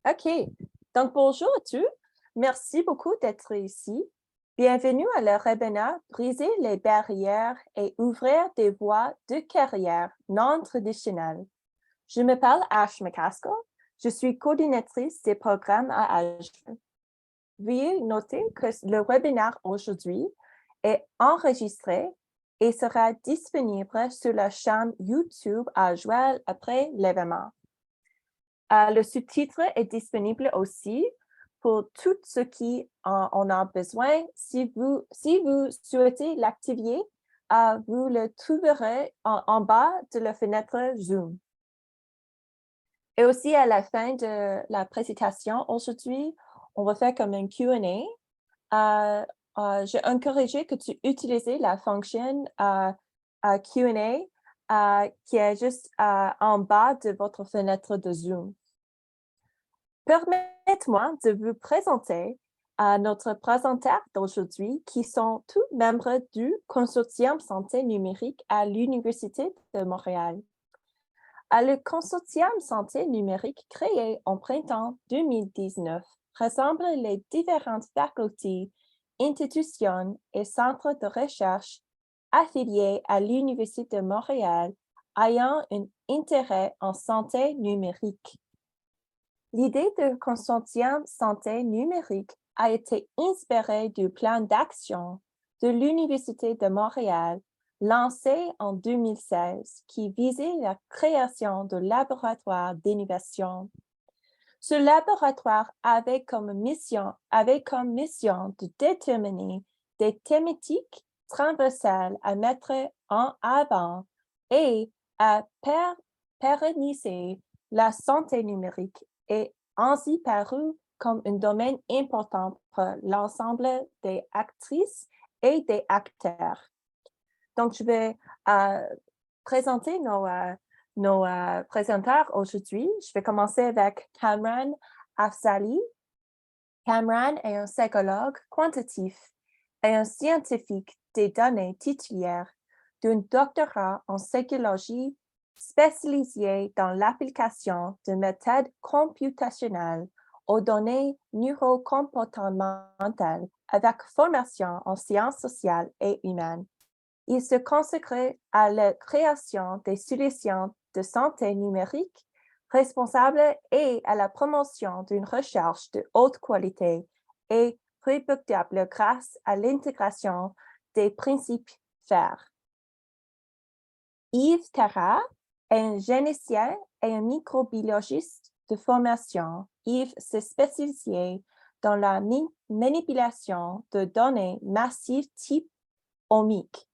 OK. Donc, bonjour à tous. Merci beaucoup d'être ici. Bienvenue à le webinaire Briser les barrières et ouvrir des voies de carrière non traditionnelles. Je m'appelle Ash McCaskill. Je suis coordinatrice des programmes à Azure. Veuillez noter que le webinaire aujourd'hui est enregistré et sera disponible sur la chaîne YouTube Azure après l'événement. Le sous-titre est disponible aussi pour tout ce qui en a besoin. Si vous souhaitez l'activer, vous le trouverez en bas de la fenêtre Zoom. Et aussi, à la fin de la présentation aujourd'hui, on va faire comme un Q&A. J'ai encouragé que tu utilises la fonction Q&A qui est juste en bas de votre fenêtre de Zoom. Permettez-moi de vous présenter notre présentateur d'aujourd'hui, qui sont tous membres du Consortium Santé numérique à l'Université de Montréal. Le Consortium Santé numérique, créé en printemps 2019, rassemble les différentes facultés, institutions et centres de recherche affiliés à l'Université de Montréal ayant un intérêt en santé numérique. L'idée de consortium santé numérique a été inspirée du plan d'action de l'Université de Montréal lancé en 2016 qui visait la création de laboratoires d'innovation. Ce laboratoire avait comme mission de déterminer des thématiques transversales à mettre en avant et à pérenniser la santé numérique et ainsi paru comme un domaine important pour l'ensemble des actrices et des acteurs. Donc, je vais présenter nos présenteurs aujourd'hui. Je vais commencer avec Kamran Afzali. Kamran est un psychologue quantitatif et un scientifique des données titulaire d'un doctorat en psychologie spécialisé dans l'application de méthodes computationnelles aux données neurocomportementales avec formation en sciences sociales et humaines. Il se consacre à la création des solutions de santé numérique responsables et à la promotion d'une recherche de haute qualité et reproductible grâce à l'intégration des principes FAIR. Yves Terra est un généticien et un microbiologiste de formation. Yves s'est spécialisé dans la manipulation de données massives type omique.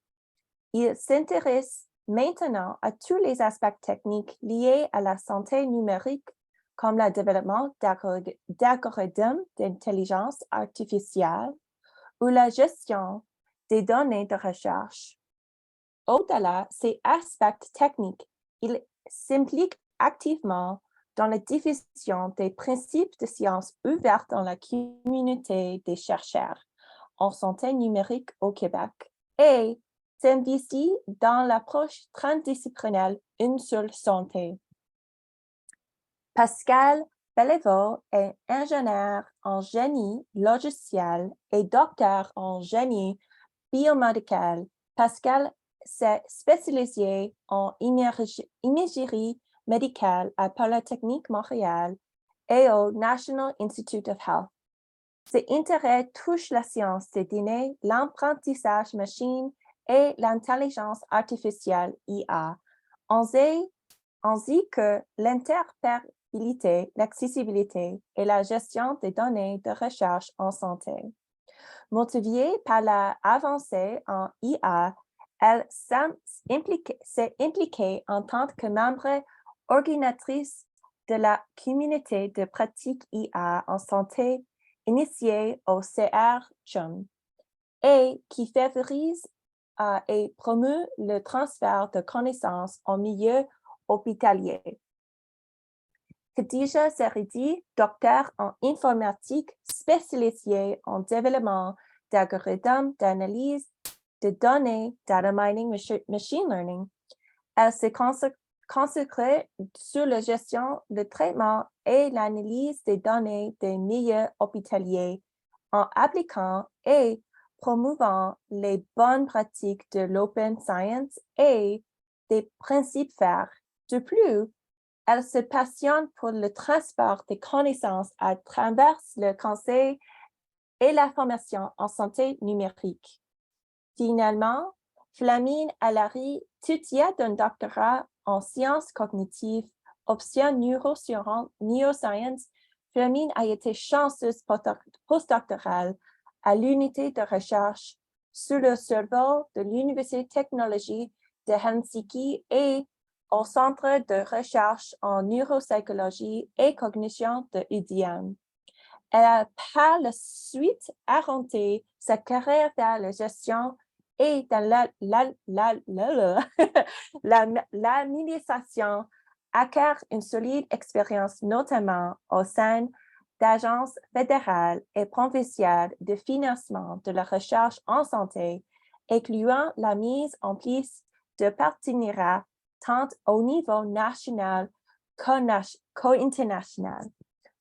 Il s'intéresse maintenant à tous les aspects techniques liés à la santé numérique, comme le développement d'algorithmes d'intelligence artificielle ou la gestion des données de recherche. Au-delà de ces aspects techniques, il s'implique activement dans la diffusion des principes de sciences ouvertes dans la communauté des chercheurs en santé numérique au Québec et s'investit dans l'approche transdisciplinaire Une seule santé. Pascal Bellevaux est ingénieur en génie logiciel et docteur en génie biomédical. Pascal s'est spécialisé en imagerie médicale à Polytechnique Montréal et au National Institute of Health. Ses intérêts touchent la science des données, l'apprentissage machine et l'intelligence artificielle IA, ainsi que l'interopérabilité, l'accessibilité et la gestion des données de recherche en santé. Motivée par l'avancée en IA, elle s'est impliquée en tant que membre organisatrice de la communauté de pratique IA en santé initiée au CR-CHUM et qui favorise et promeut le transfert de connaissances en milieu hospitalier. Khadija Seridi, docteur en informatique spécialisée en développement d'algorithmes d'analyse de données, data mining, machine learning. Elle se consacré sur la gestion, le traitement et l'analyse des données des milieux hospitaliers en appliquant et promouvant les bonnes pratiques de l'open science et des principes FAIR. De plus, elle se passionne pour le transport des connaissances à travers le conseil et la formation en santé numérique. Finalement, Flamine Allary, titulaire d'un doctorat en sciences cognitives, option neuroscience, Flamine a été chanceuse postdoctorale à l'unité de recherche sous le cerveau de l'Université de technologie de Helsinki et au Centre de recherche en neuropsychologie et cognition de UDM. Elle a par la suite orienté sa carrière vers la gestion et dans l'administration, acquiert une solide expérience notamment au sein d'agences fédérales et provinciales de financement de la recherche en santé, incluant la mise en place de partenariats tant au niveau national qu'international.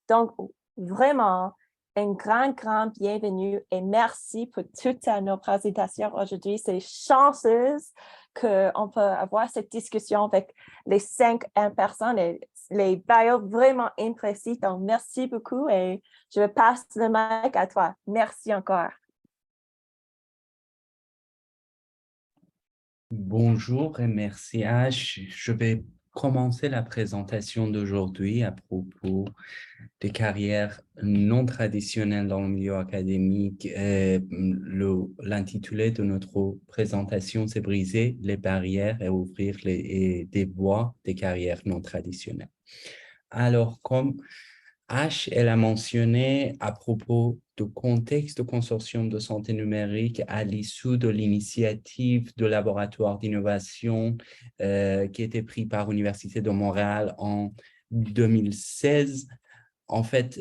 Donc, vraiment, une grande bienvenue et merci pour toutes nos présentations aujourd'hui. C'est chanceuse qu'on peut avoir cette discussion avec les 5 personnes et les bios vraiment impressifs. Donc, merci beaucoup et je passe le mic à toi. Merci encore. Bonjour et merci Ash. Je vais commencer la présentation d'aujourd'hui à propos des carrières non traditionnelles dans le milieu académique. L'intitulé de notre présentation, c'est briser les barrières et ouvrir des voies des carrières non traditionnelles. Alors, comme H, elle a mentionné à propos du contexte du consortium de santé numérique à l'issue de l'initiative de laboratoire d'innovation qui a été pris par l'Université de Montréal en 2016. En fait,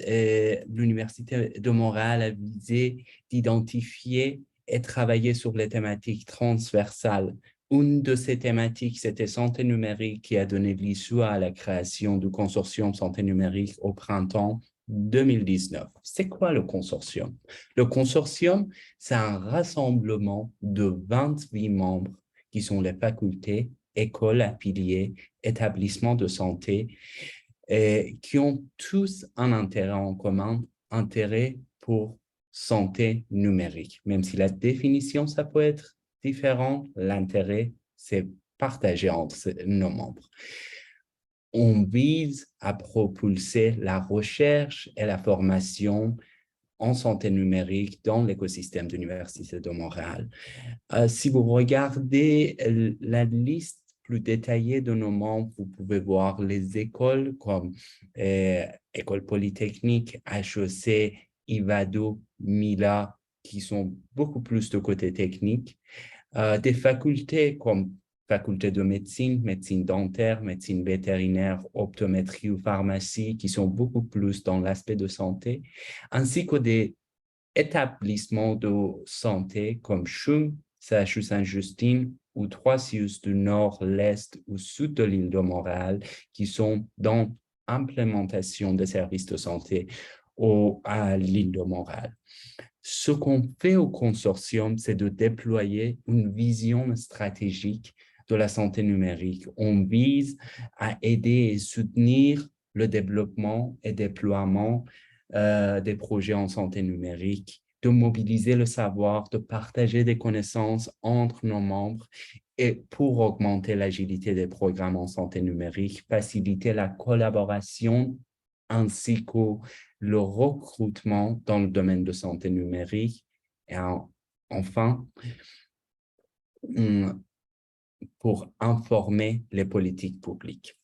l'Université de Montréal a visé d'identifier et travailler sur les thématiques transversales. Une de ces thématiques, c'était santé numérique, qui a donné l'issue à la création du consortium santé numérique au printemps 2019. C'est quoi le consortium? Le consortium, c'est un rassemblement de 28 membres qui sont les facultés, écoles affiliées, établissements de santé, et qui ont tous un intérêt en commun, intérêt pour santé numérique. Même si la définition, ça peut être différent, l'intérêt, c'est partagé entre nos membres. On vise à propulser la recherche et la formation en santé numérique dans l'écosystème de l'Université de Montréal. Si vous regardez la liste plus détaillée de nos membres, vous pouvez voir les écoles comme École Polytechnique, HEC, Ivado, Mila, qui sont beaucoup plus de côté technique. Des facultés comme faculté de médecine, médecine dentaire, médecine vétérinaire, optométrie ou pharmacie, qui sont beaucoup plus dans l'aspect de santé, ainsi que des établissements de santé comme CHUM, CHU Sainte-Justine ou 3 CIUS du nord, l'est ou sud de l'île de Montréal qui sont dans l'implémentation des services de santé à l'île de Montréal. Ce qu'on fait au consortium, c'est de déployer une vision stratégique de la santé numérique. On vise à aider et soutenir le développement et déploiement des projets en santé numérique, de mobiliser le savoir, de partager des connaissances entre nos membres et pour augmenter l'agilité des programmes en santé numérique, faciliter la collaboration ainsi que le recrutement dans le domaine de santé numérique et enfin, pour informer les politiques publiques.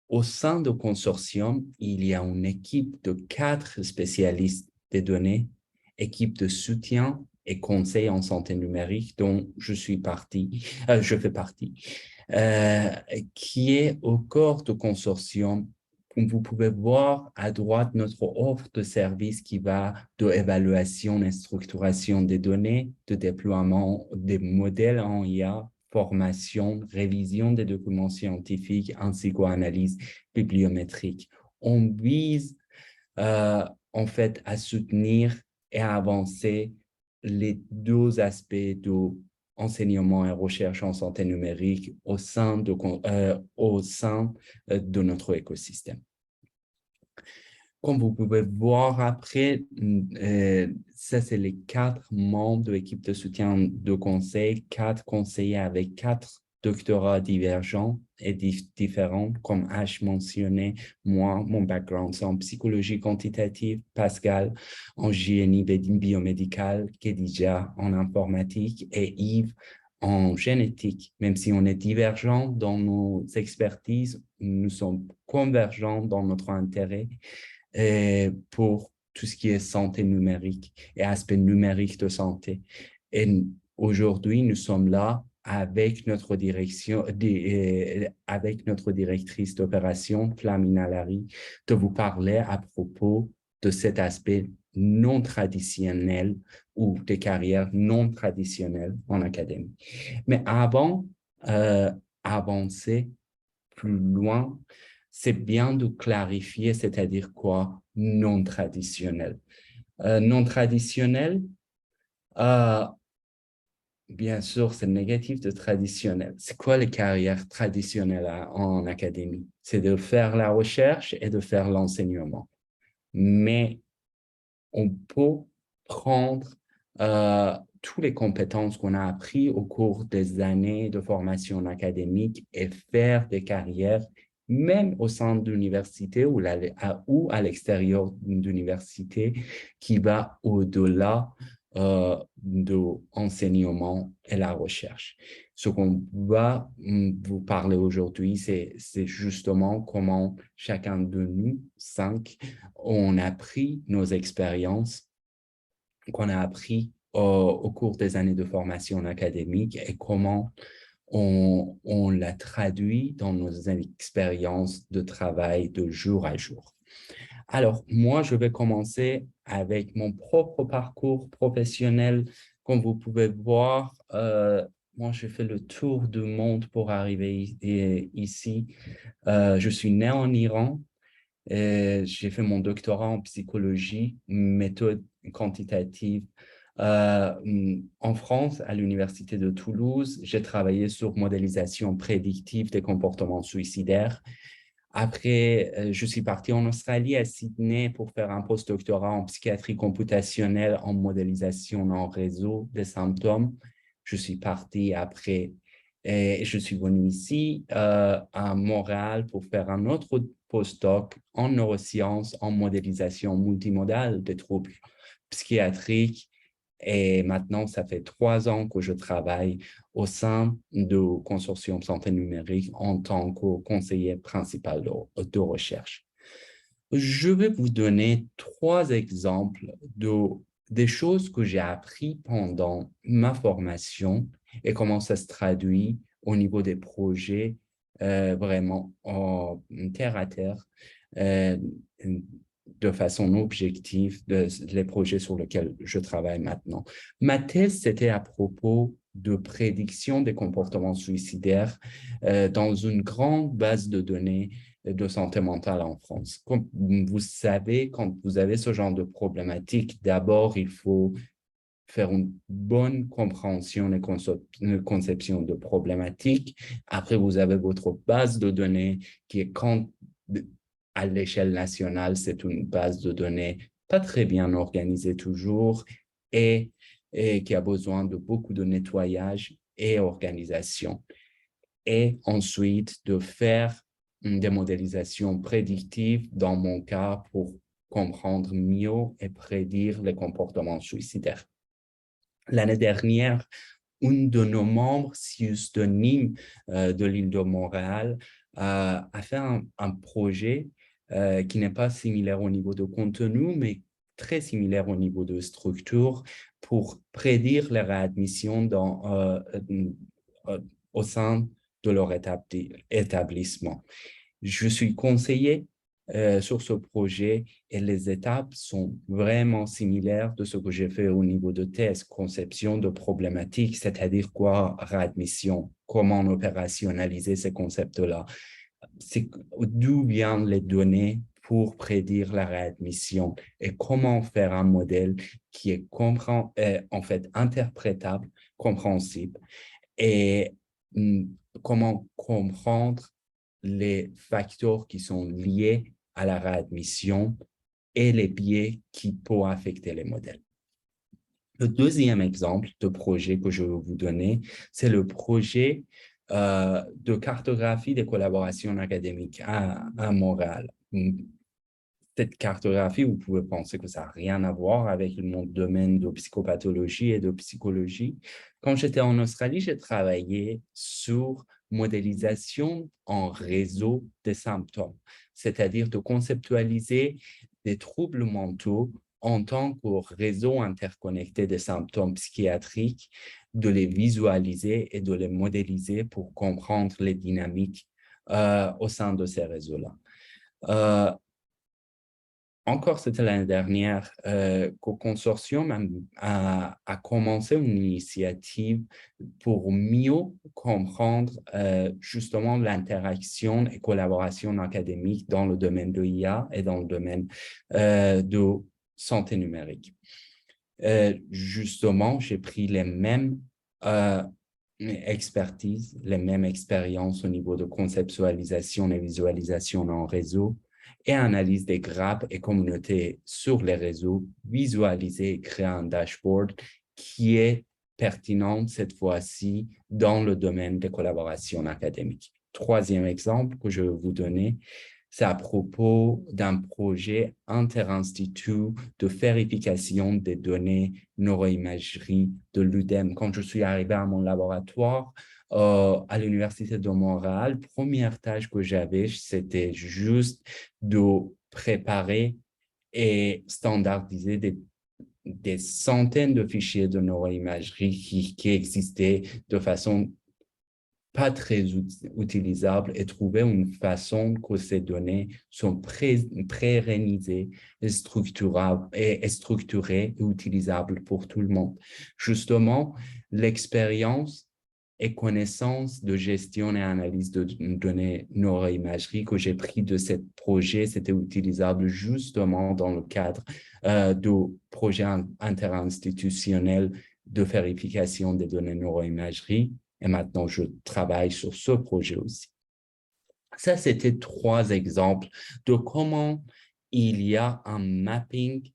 Au sein du consortium, il y a une équipe de 4 spécialistes des données, équipe de soutien et conseil en santé numérique dont je fais partie, qui est au corps du consortium. Vous pouvez voir à droite notre offre de services qui va de évaluation et structuration des données, de déploiement des modèles en IA, formation, révision des documents scientifiques ainsi qu'analyse bibliométrique. On vise en fait à soutenir et à avancer les deux aspects de enseignement et recherche en santé numérique au sein de notre écosystème. Comme vous pouvez voir après, ça c'est les 4 membres de l'équipe de soutien de conseil, 4 conseillers avec 4 doctorats divergents et différents, comme Ash mentionnait, moi, mon background c'est en psychologie quantitative, Pascal en génie biomédical, Khadija en informatique et Yves en génétique. Même si on est divergents dans nos expertises, nous sommes convergents dans notre intérêt pour tout ce qui est santé numérique et aspect numérique de santé. Et aujourd'hui, nous sommes là avec notre avec notre directrice d'opération, Flamina Larry, de vous parler à propos de cet aspect non traditionnel ou des carrières non traditionnelles en académie. Mais avant avancer plus loin, c'est bien de clarifier, c'est-à-dire quoi non traditionnel. Non traditionnel, bien sûr, c'est négatif de traditionnel. C'est quoi les carrières traditionnelles en académie? C'est de faire la recherche et de faire l'enseignement. Mais on peut prendre toutes les compétences qu'on a apprises au cours des années de formation académique et faire des carrières, même au sein d'université ou à l'extérieur d'université, qui va au-delà de l'enseignement et la recherche. Ce qu'on va vous parler aujourd'hui, c'est justement comment chacun de nous, 5, on a pris nos expériences qu'on a appris au cours des années de formation académique et comment on l'a traduit dans nos expériences de travail de jour à jour. Alors, moi, je vais commencer avec mon propre parcours professionnel. Comme vous pouvez voir, moi, j'ai fait le tour du monde pour arriver ici. Je suis né en Iran. J'ai fait mon doctorat en psychologie, méthode quantitative. En France, à l'Université de Toulouse, j'ai travaillé sur modélisation prédictive des comportements suicidaires. Après, je suis parti en Australie, à Sydney, pour faire un postdoctorat en psychiatrie computationnelle en modélisation en réseau des symptômes. Je suis parti après et je suis venu ici à Montréal pour faire un autre postdoc en neurosciences, en modélisation multimodale des troubles psychiatriques. Et maintenant, ça fait 3 ans que je travaille au sein du consortium santé numérique en tant que conseiller principal de recherche. Je vais vous donner 3 exemples des choses que j'ai appris pendant ma formation et comment ça se traduit au niveau des projets vraiment en terre à terre, de façon objective, les projets sur lesquels je travaille maintenant. Ma thèse, c'était à propos de prédiction des comportements suicidaires dans une grande base de données de santé mentale en France. Comme vous savez, quand vous avez ce genre de problématique, d'abord, il faut faire une bonne compréhension et conception de problématiques. Après, vous avez votre base de données qui est à l'échelle nationale, c'est une base de données pas très bien organisée toujours et qui a besoin de beaucoup de nettoyage et organisation. Et ensuite, de faire des modélisations prédictives, dans mon cas, pour comprendre mieux et prédire les comportements suicidaires. L'année dernière, un de nos membres, Sius de Nîmes, de l'île de Montréal, a fait un projet qui n'est pas similaire au niveau de contenu, mais très similaire au niveau de structure pour prédire les réadmissions au sein de leur établissement. Je suis conseiller sur ce projet et les étapes sont vraiment similaires de ce que j'ai fait au niveau de test, conception de problématiques, c'est-à-dire quoi, réadmission, comment opérationnaliser ces concepts-là. C'est d'où viennent les données pour prédire la réadmission et comment faire un modèle qui est en fait interprétable, compréhensible et comment comprendre les facteurs qui sont liés à la réadmission et les biais qui peuvent affecter les modèles. Le deuxième exemple de projet que je vais vous donner, c'est le projet de cartographie des collaborations académiques à Montréal. Cette cartographie, vous pouvez penser que ça n'a rien à voir avec mon domaine de psychopathologie et de psychologie. Quand j'étais en Australie, j'ai travaillé sur modélisation en réseau des symptômes, c'est-à-dire de conceptualiser des troubles mentaux en tant que réseau interconnecté des symptômes psychiatriques, de les visualiser et de les modéliser pour comprendre les dynamiques au sein de ces réseaux-là. Encore, c'était l'année dernière qu'au consortium a commencé une initiative pour mieux comprendre justement l'interaction et collaboration académique dans le domaine de l'IA et dans le domaine de santé numérique. Justement, j'ai pris les mêmes expertises, les mêmes expériences au niveau de conceptualisation et visualisation en réseau, et analyse des grappes et communautés sur les réseaux, visualiser et créer un dashboard qui est pertinent cette fois-ci dans le domaine des collaborations académiques. Troisième exemple que je vais vous donner, c'est à propos d'un projet interinstitut de vérification des données neuroimagerie de l'UDEM. Quand je suis arrivé à mon laboratoire, à l'Université de Montréal, première tâche que j'avais, c'était juste de préparer et standardiser des centaines de fichiers de neuroimagerie qui existaient de façon pas très utilisables et trouver une façon que ces données sont pérennisées et structurées et utilisables pour tout le monde. Justement, l'expérience et connaissance de gestion et analyse de données neuroimagerie que j'ai pris de ce projet, c'était utilisable justement dans le cadre de projets interinstitutionnels de vérification des données neuroimagerie. Et maintenant, je travaille sur ce projet aussi. Ça, c'était 3 exemples de comment il y a un mapping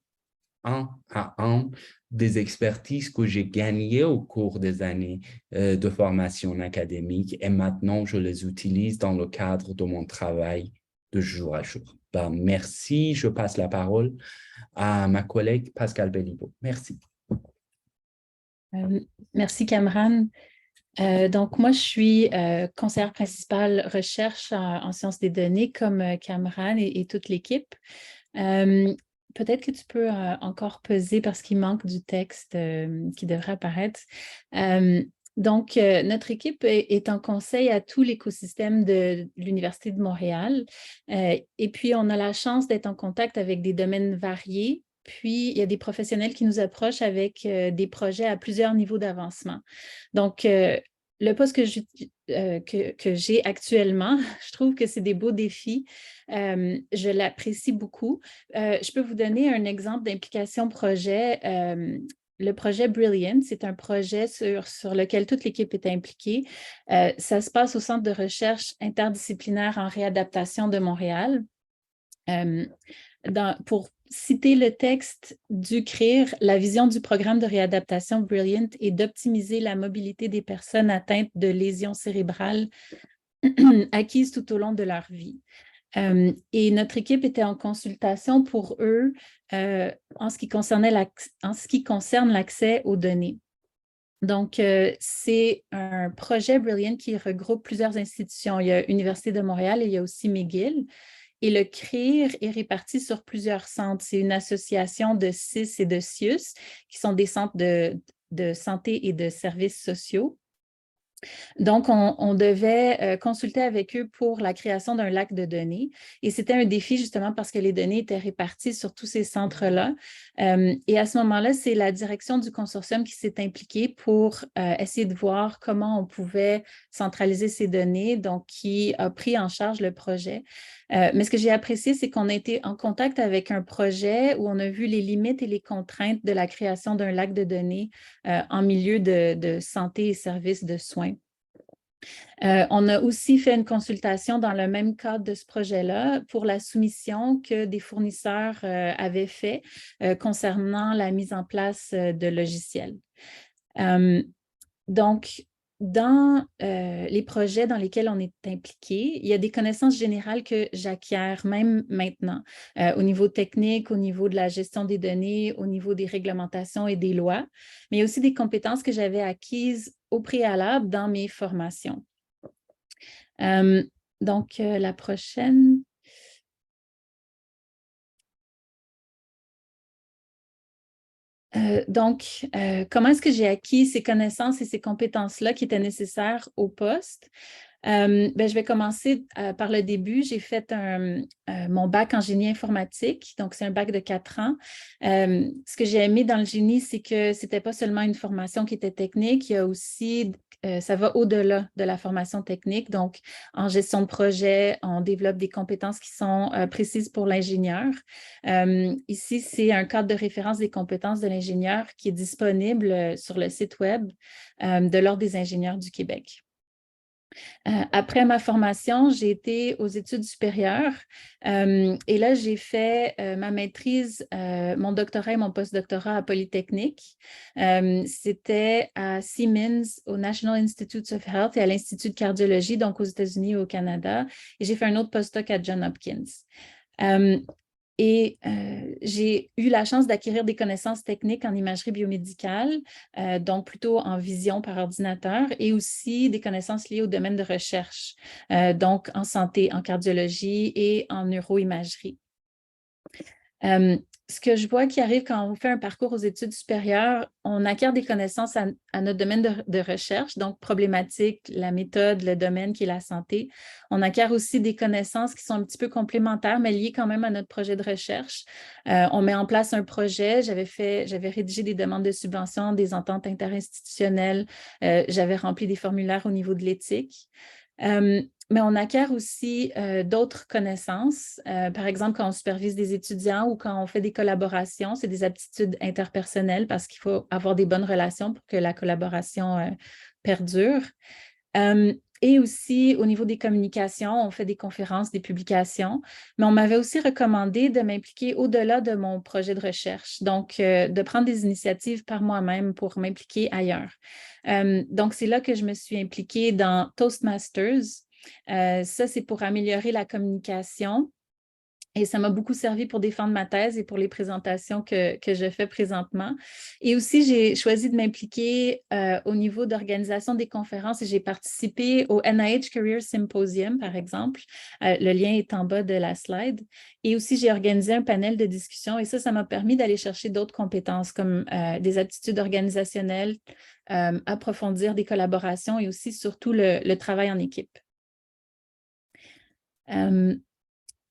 1 à 1 des expertises que j'ai gagnées au cours des années de formation académique et maintenant, je les utilise dans le cadre de mon travail de jour à jour. Ben, merci. Je passe la parole à ma collègue Pascal Béliveau. Merci. Merci, Kamran. Donc, moi, je suis conseillère principale recherche en sciences des données comme Kamran et toute l'équipe. Peut-être que tu peux encore peser parce qu'il manque du texte qui devrait apparaître. Donc, notre équipe est en conseil à tout l'écosystème de l'Université de Montréal. Et puis, on a la chance d'être en contact avec des domaines variés. Puis, il y a des professionnels qui nous approchent avec des projets à plusieurs niveaux d'avancement. Donc, le poste que j'ai actuellement, je trouve que c'est des beaux défis. Je l'apprécie beaucoup. Je peux vous donner un exemple d'implication projet. Le projet Brilliant, c'est un projet sur lequel toute l'équipe est impliquée. Ça se passe au Centre de recherche interdisciplinaire en réadaptation de Montréal. Pour citer le texte du CRIR, la vision du programme de réadaptation Brilliant est d'optimiser la mobilité des personnes atteintes de lésions cérébrales acquises tout au long de leur vie. Et notre équipe était en consultation pour eux en ce qui concerne l'accès aux données. Donc, c'est un projet Brilliant qui regroupe plusieurs institutions. Il y a l'Université de Montréal et il y a aussi McGill. Et le CRIR est réparti sur plusieurs centres. C'est une association de CIS et de CIUS, qui sont des centres de santé et de services sociaux. Donc, on devait consulter avec eux pour la création d'un lac de données. Et c'était un défi justement parce que les données étaient réparties sur tous ces centres-là. Et à ce moment-là, c'est la direction du consortium qui s'est impliquée pour essayer de voir comment on pouvait centraliser ces données, donc qui a pris en charge le projet. Mais ce que j'ai apprécié, c'est qu'on a été en contact avec un projet où on a vu les limites et les contraintes de la création d'un lac de données en milieu de santé et services de soins. On a aussi fait une consultation dans le même cadre de ce projet-là pour la soumission que des fournisseurs avaient fait concernant la mise en place de logiciels. Donc, dans les projets dans lesquels on est impliqué, il y a des connaissances générales que j'acquiers même maintenant au niveau technique, au niveau de la gestion des données, au niveau des réglementations et des lois, mais il y a aussi des compétences que j'avais acquises au préalable dans mes formations. Donc, la prochaine. Comment est-ce que j'ai acquis ces connaissances et ces compétences-là qui étaient nécessaires au poste? Je vais commencer par le début. J'ai fait mon bac en génie informatique, donc c'est un bac de 4 ans. Ce que j'ai aimé dans le génie, c'est que ce n'était pas seulement une formation qui était technique, il y a aussi, ça va au-delà de la formation technique. Donc, en gestion de projet, on développe des compétences qui sont précises pour l'ingénieur. Ici, c'est un cadre de référence des compétences de l'ingénieur qui est disponible sur le site Web de l'Ordre des ingénieurs du Québec. Après ma formation, j'ai été aux études supérieures et là, j'ai fait ma maîtrise, mon doctorat et mon postdoctorat à Polytechnique. C'était à Siemens, au National Institutes of Health et à l'Institut de cardiologie, donc aux États-Unis et au Canada. Et j'ai fait un autre postdoc à Johns Hopkins. J'ai eu la chance d'acquérir des connaissances techniques en imagerie biomédicale, donc plutôt en vision par ordinateur, et aussi des connaissances liées au domaine de recherche, donc en santé, en cardiologie et en neuroimagerie. Ce que je vois qui arrive quand on fait un parcours aux études supérieures, on acquiert des connaissances à notre domaine de recherche, donc problématique, la méthode, le domaine qui est la santé. On acquiert aussi des connaissances qui sont un petit peu complémentaires, mais liées quand même à notre projet de recherche. On met en place un projet. J'avais rédigé des demandes de subvention, des ententes interinstitutionnelles. J'avais rempli des formulaires au niveau de l'éthique. Mais on acquiert aussi d'autres connaissances. Par exemple, quand on supervise des étudiants ou quand on fait des collaborations, c'est des aptitudes interpersonnelles parce qu'il faut avoir des bonnes relations pour que la collaboration perdure. Et aussi, au niveau des communications, on fait des conférences, des publications, mais on m'avait aussi recommandé de m'impliquer au-delà de mon projet de recherche, donc de prendre des initiatives par moi-même pour m'impliquer ailleurs. Donc, c'est là que je me suis impliquée dans Toastmasters. Ça, c'est pour améliorer la communication. Et ça m'a beaucoup servi pour défendre ma thèse et pour les présentations que je fais présentement. Et aussi, j'ai choisi de m'impliquer au niveau d'organisation des conférences et j'ai participé au NIH Career Symposium, par exemple. Le lien est en bas de la slide. Et aussi, j'ai organisé un panel de discussion et ça m'a permis d'aller chercher d'autres compétences comme des aptitudes organisationnelles, approfondir des collaborations et aussi, surtout, le travail en équipe.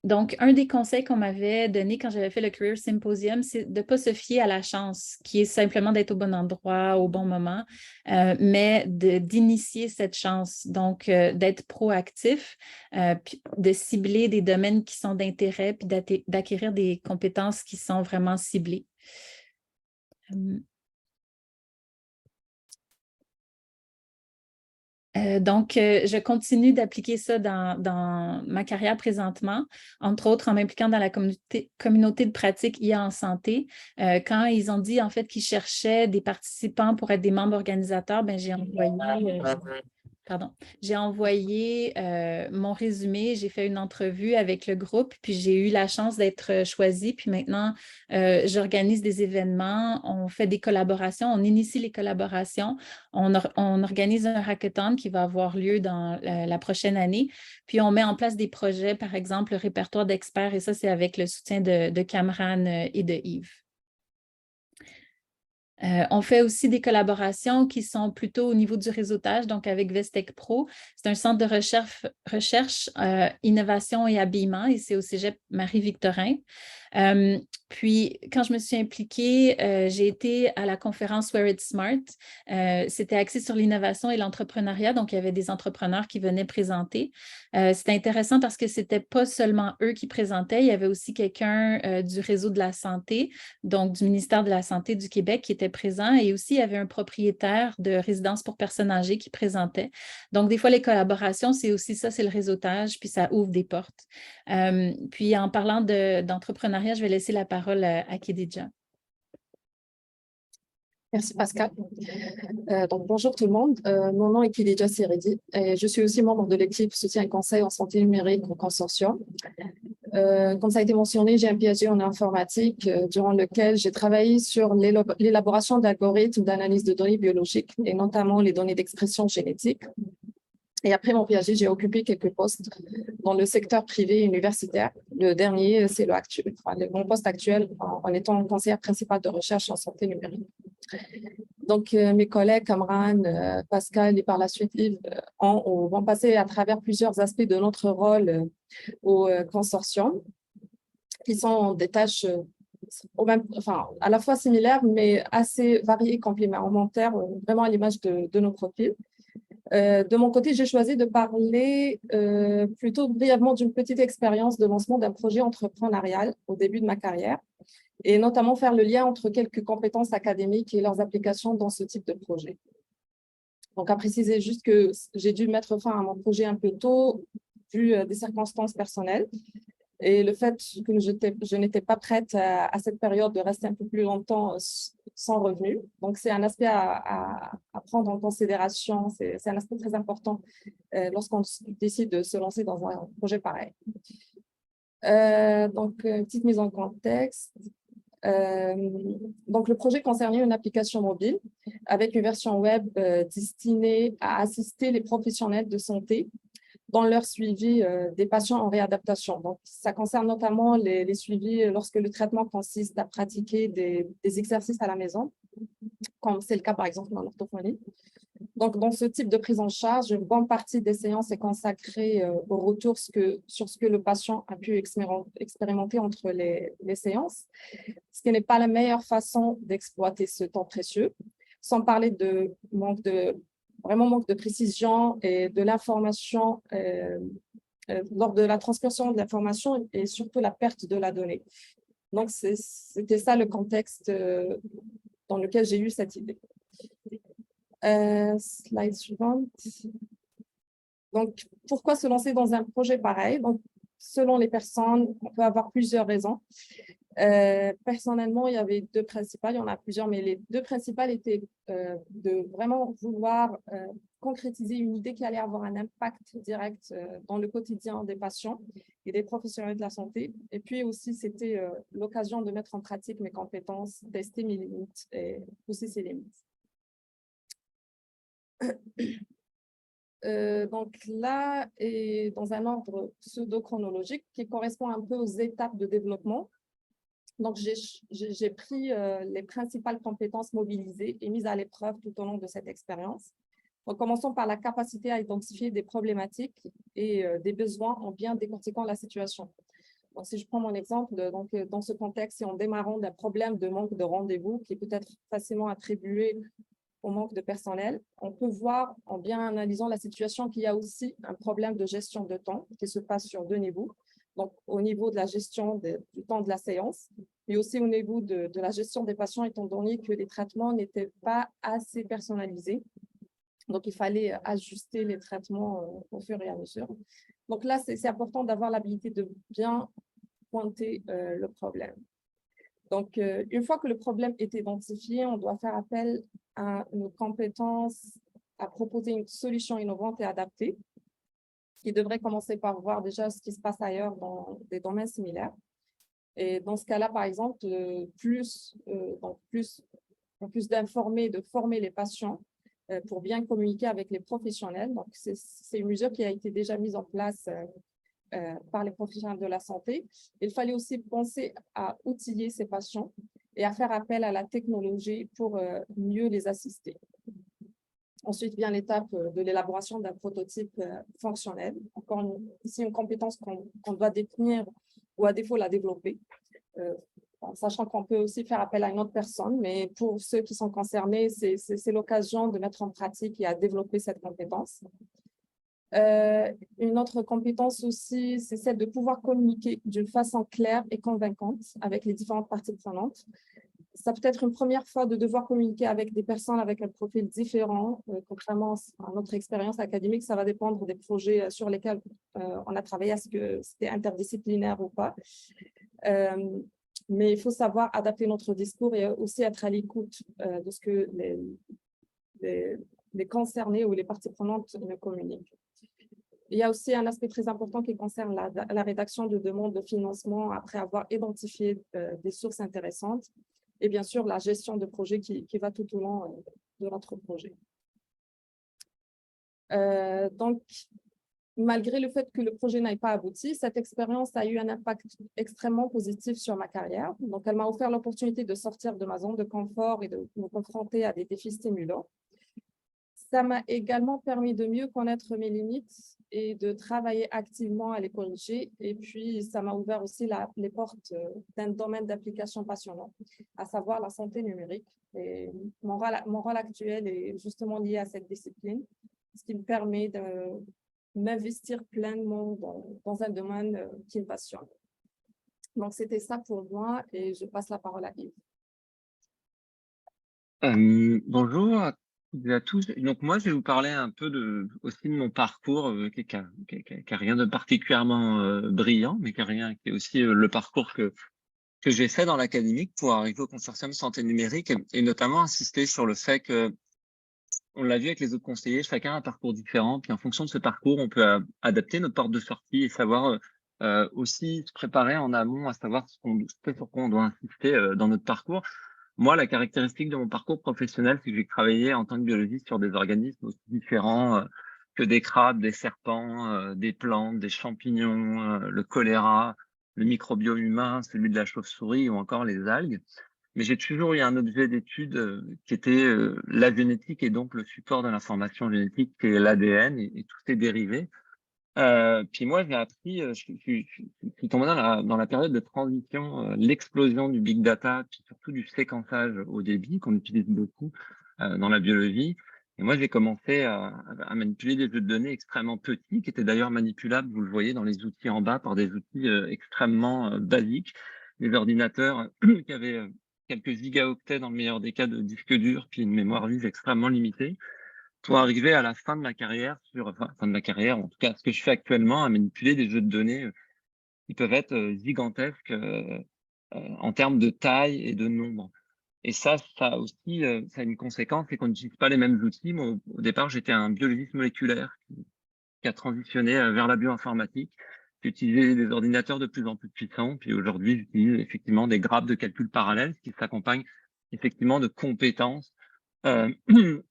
Donc, un des conseils qu'on m'avait donné quand j'avais fait le Career Symposium, c'est de ne pas se fier à la chance, qui est simplement d'être au bon endroit, au bon moment, mais d'initier cette chance, donc d'être proactif, puis de cibler des domaines qui sont d'intérêt, puis d'acquérir des compétences qui sont vraiment ciblées. Je continue d'appliquer ça dans ma carrière présentement, entre autres en m'impliquant dans la communauté de pratique IA en santé. Quand ils ont dit en fait qu'ils cherchaient des participants pour être des membres organisateurs, j'ai envoyé mon résumé, j'ai fait une entrevue avec le groupe, puis j'ai eu la chance d'être choisie. Puis maintenant, j'organise des événements, on fait des collaborations, on initie les collaborations, on organise un hackathon qui va avoir lieu dans la prochaine année. Puis on met en place des projets, par exemple, le répertoire d'experts, et ça, c'est avec le soutien de Cameron et de Yves. On fait aussi des collaborations qui sont plutôt au niveau du réseautage, donc avec Vestec Pro. C'est un centre de recherche innovation et habillement, et c'est au Cégep Marie-Victorin. Puis, quand je me suis impliquée, j'ai été à la conférence Wear It Smart. C'était axé sur l'innovation et l'entrepreneuriat, donc il y avait des entrepreneurs qui venaient présenter. C'était intéressant parce que ce n'était pas seulement eux qui présentaient, il y avait aussi quelqu'un du réseau de la santé, donc du ministère de la Santé du Québec qui était présent, et aussi il y avait un propriétaire de résidence pour personnes âgées qui présentait. Donc, des fois, les collaborations, c'est aussi ça, c'est le réseautage, puis ça ouvre des portes. Puis, en parlant d'entrepreneuriat, je vais laisser la parole à Khadija. Merci Pascal. Donc, bonjour tout le monde. Mon nom est Khadija Seredi et je suis aussi membre de l'équipe soutien et conseil en santé numérique au consortium. Comme ça a été mentionné, j'ai un PhD en informatique durant lequel j'ai travaillé sur l'élaboration d'algorithmes d'analyse de données biologiques et notamment les données d'expression génétique. Et après mon PhD, j'ai occupé quelques postes dans le secteur privé universitaire. Le dernier, c'est mon poste actuel en étant conseillère principale de recherche en santé numérique. Donc, mes collègues, Kamran, Pascal et par la suite Yves, vont passer à travers plusieurs aspects de notre rôle au consortium, qui sont des tâches à la fois similaires, mais assez variées et complémentaires, vraiment à l'image de nos profils. De mon côté, j'ai choisi de parler plutôt brièvement d'une petite expérience de lancement d'un projet entrepreneurial au début de ma carrière, et notamment faire le lien entre quelques compétences académiques et leurs applications dans ce type de projet. Donc, à préciser juste que j'ai dû mettre fin à mon projet un peu tôt, vu des circonstances personnelles, et le fait que je n'étais pas prête à cette période de rester un peu plus longtemps sans revenu. Donc, c'est un aspect à prendre en considération, c'est un aspect très important lorsqu'on décide de se lancer dans un projet pareil. Donc, petite mise en contexte. Donc, le projet concernait une application mobile avec une version web destinée à assister les professionnels de santé dans leur suivi des patients en réadaptation. Donc, ça concerne notamment les suivis lorsque le traitement consiste à pratiquer des exercices à la maison, comme c'est le cas par exemple en orthophonie. Donc, dans ce type de prise en charge, une bonne partie des séances est consacrée au retour sur ce que le patient a pu expérimenter entre les séances, ce qui n'est pas la meilleure façon d'exploiter ce temps précieux, sans parler de manque de précision et de l'information lors de la transmission de l'information et surtout la perte de la donnée. Donc, c'était ça le contexte dans lequel j'ai eu cette idée. Slide suivante. Donc, pourquoi se lancer dans un projet pareil? Donc, selon les personnes, on peut avoir plusieurs raisons. Personnellement, il y avait deux principales, il y en a plusieurs, mais les deux principales étaient de vraiment vouloir concrétiser une idée qui allait avoir un impact direct dans le quotidien des patients et des professionnels de la santé. Et puis aussi, c'était l'occasion de mettre en pratique mes compétences, tester mes limites et pousser ses limites. Donc là, et dans un ordre pseudo-chronologique qui correspond un peu aux étapes de développement. Donc, j'ai pris les principales compétences mobilisées et mises à l'épreuve tout au long de cette expérience. Donc, commençons par la capacité à identifier des problématiques et des besoins en bien décortiquant la situation. Donc, si je prends mon exemple, donc, dans ce contexte, et en démarrant d'un problème de manque de rendez-vous qui peut être facilement attribué au manque de personnel, on peut voir en bien analysant la situation qu'il y a aussi un problème de gestion de temps qui se passe sur deux niveaux. Donc, au niveau de la gestion du temps de la séance, mais aussi au niveau de la gestion des patients, étant donné que les traitements n'étaient pas assez personnalisés. Donc, il fallait ajuster les traitements au fur et à mesure. Donc là, c'est important d'avoir l'habilité de bien pointer le problème. Donc, une fois que le problème est identifié, on doit faire appel à nos compétences, à proposer une solution innovante et adaptée, qui devrait commencer par voir déjà ce qui se passe ailleurs dans des domaines similaires. Et dans ce cas-là, par exemple, plus d'informer, de former les patients pour bien communiquer avec les professionnels. Donc, c'est une mesure qui a été déjà mise en place par les professionnels de la santé. Il fallait aussi penser à outiller ces patients et à faire appel à la technologie pour mieux les assister. Ensuite vient l'étape de l'élaboration d'un prototype fonctionnel. Encore ici, une compétence qu'on doit définir ou à défaut la développer, en sachant qu'on peut aussi faire appel à une autre personne, mais pour ceux qui sont concernés, c'est l'occasion de mettre en pratique et à développer cette compétence. Une autre compétence aussi, c'est celle de pouvoir communiquer d'une façon claire et convaincante avec les différentes parties prenantes. Ça peut être une première fois de devoir communiquer avec des personnes avec un profil différent. Contrairement à notre expérience académique, ça va dépendre des projets sur lesquels on a travaillé, est-ce que c'était interdisciplinaire ou pas. Mais il faut savoir adapter notre discours et aussi être à l'écoute de ce que les concernés ou les parties prenantes nous communiquent. Il y a aussi un aspect très important qui concerne la rédaction de demandes de financement après avoir identifié des sources intéressantes. Et bien sûr, la gestion de projet qui va tout au long de notre projet. Donc, malgré le fait que le projet n'ait pas abouti, cette expérience a eu un impact extrêmement positif sur ma carrière. Donc, elle m'a offert l'opportunité de sortir de ma zone de confort et de me confronter à des défis stimulants. Ça m'a également permis de mieux connaître mes limites et de travailler activement à les corriger. Et puis, ça m'a ouvert aussi les portes d'un domaine d'application passionnant, à savoir la santé numérique. Et mon rôle actuel est justement lié à cette discipline, ce qui me permet de m'investir pleinement dans un domaine qui me passionne. Donc, c'était ça pour moi et je passe la parole à Yves. Bonjour à toutes et à tous. Donc moi, je vais vous parler un peu aussi de mon parcours qui a rien de particulièrement brillant, mais qui est aussi le parcours que j'ai fait dans l'académique pour arriver au consortium santé numérique et notamment insister sur le fait que, on l'a vu avec les autres conseillers, chacun a un parcours différent, puis en fonction de ce parcours, on peut adapter notre porte de sortie et savoir aussi se préparer en amont à savoir sur quoi on doit insister dans notre parcours. Moi, la caractéristique de mon parcours professionnel, c'est que j'ai travaillé en tant que biologiste sur des organismes aussi différents que des crabes, des serpents, des plantes, des champignons, le choléra, le microbiome humain, celui de la chauve-souris ou encore les algues. Mais j'ai toujours eu un objet d'étude qui était la génétique et donc le support de l'information génétique qui est l'ADN et tous ses dérivés. Puis moi, j'ai appris, je suis tombé dans la période de transition, l'explosion du big data, puis surtout du séquençage au débit qu'on utilise beaucoup dans la biologie. Et moi, j'ai commencé à manipuler des jeux de données extrêmement petits, qui étaient d'ailleurs manipulables, vous le voyez dans les outils en bas, par des outils extrêmement basiques, des ordinateurs qui avaient quelques gigaoctets dans le meilleur des cas de disque dur, puis une mémoire vive extrêmement limitée, pour arriver à la fin de ma carrière, fin de ma carrière, en tout cas ce que je fais actuellement, à manipuler des jeux de données qui peuvent être gigantesques en termes de taille et de nombre. Et ça aussi, ça a une conséquence, c'est qu'on n'utilise pas les mêmes outils. Moi, au départ, j'étais un biologiste moléculaire qui a transitionné vers la bioinformatique. J'utilisais des ordinateurs de plus en plus puissants, puis aujourd'hui, j'utilise effectivement des graphes de calcul parallèles qui s'accompagnent effectivement de compétences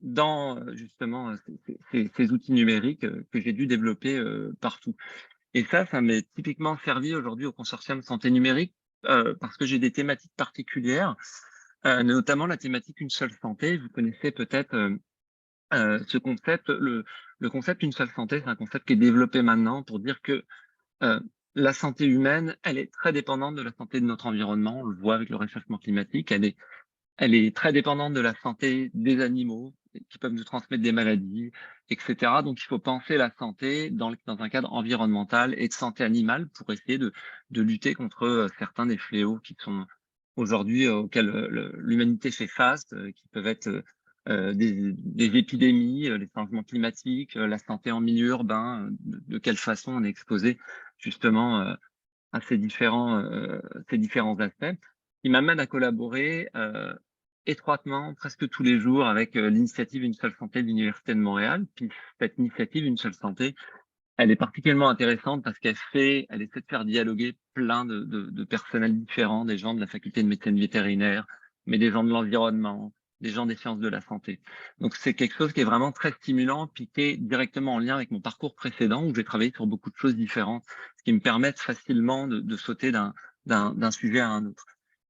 dans justement ces outils numériques que j'ai dû développer partout. Et ça m'est typiquement servi aujourd'hui au consortium santé numérique parce que j'ai des thématiques particulières, notamment la thématique Une seule santé. Vous connaissez peut-être ce concept, le concept Une seule santé, c'est un concept qui est développé maintenant pour dire que la santé humaine, elle est très dépendante de la santé de notre environnement. On le voit avec le réchauffement climatique. Elle est très dépendante de la santé des animaux qui peuvent nous transmettre des maladies, etc. Donc, il faut penser la santé dans un cadre environnemental et de santé animale pour essayer de lutter contre certains des fléaux qui sont aujourd'hui auxquels l'humanité fait face, qui peuvent être des épidémies, les changements climatiques, la santé en milieu urbain, de quelle façon on est exposé justement à ces différents aspects, qui m'amène à collaborer étroitement, presque tous les jours, avec l'initiative Une seule santé de l'Université de Montréal. Puis cette initiative Une seule santé, elle est particulièrement intéressante parce elle essaie de faire dialoguer plein de personnels différents, des gens de la faculté de médecine vétérinaire, mais des gens de l'environnement, des gens des sciences de la santé. Donc c'est quelque chose qui est vraiment très stimulant, puis qui est directement en lien avec mon parcours précédent où j'ai travaillé sur beaucoup de choses différentes, ce qui me permet facilement de sauter d'un sujet à un autre.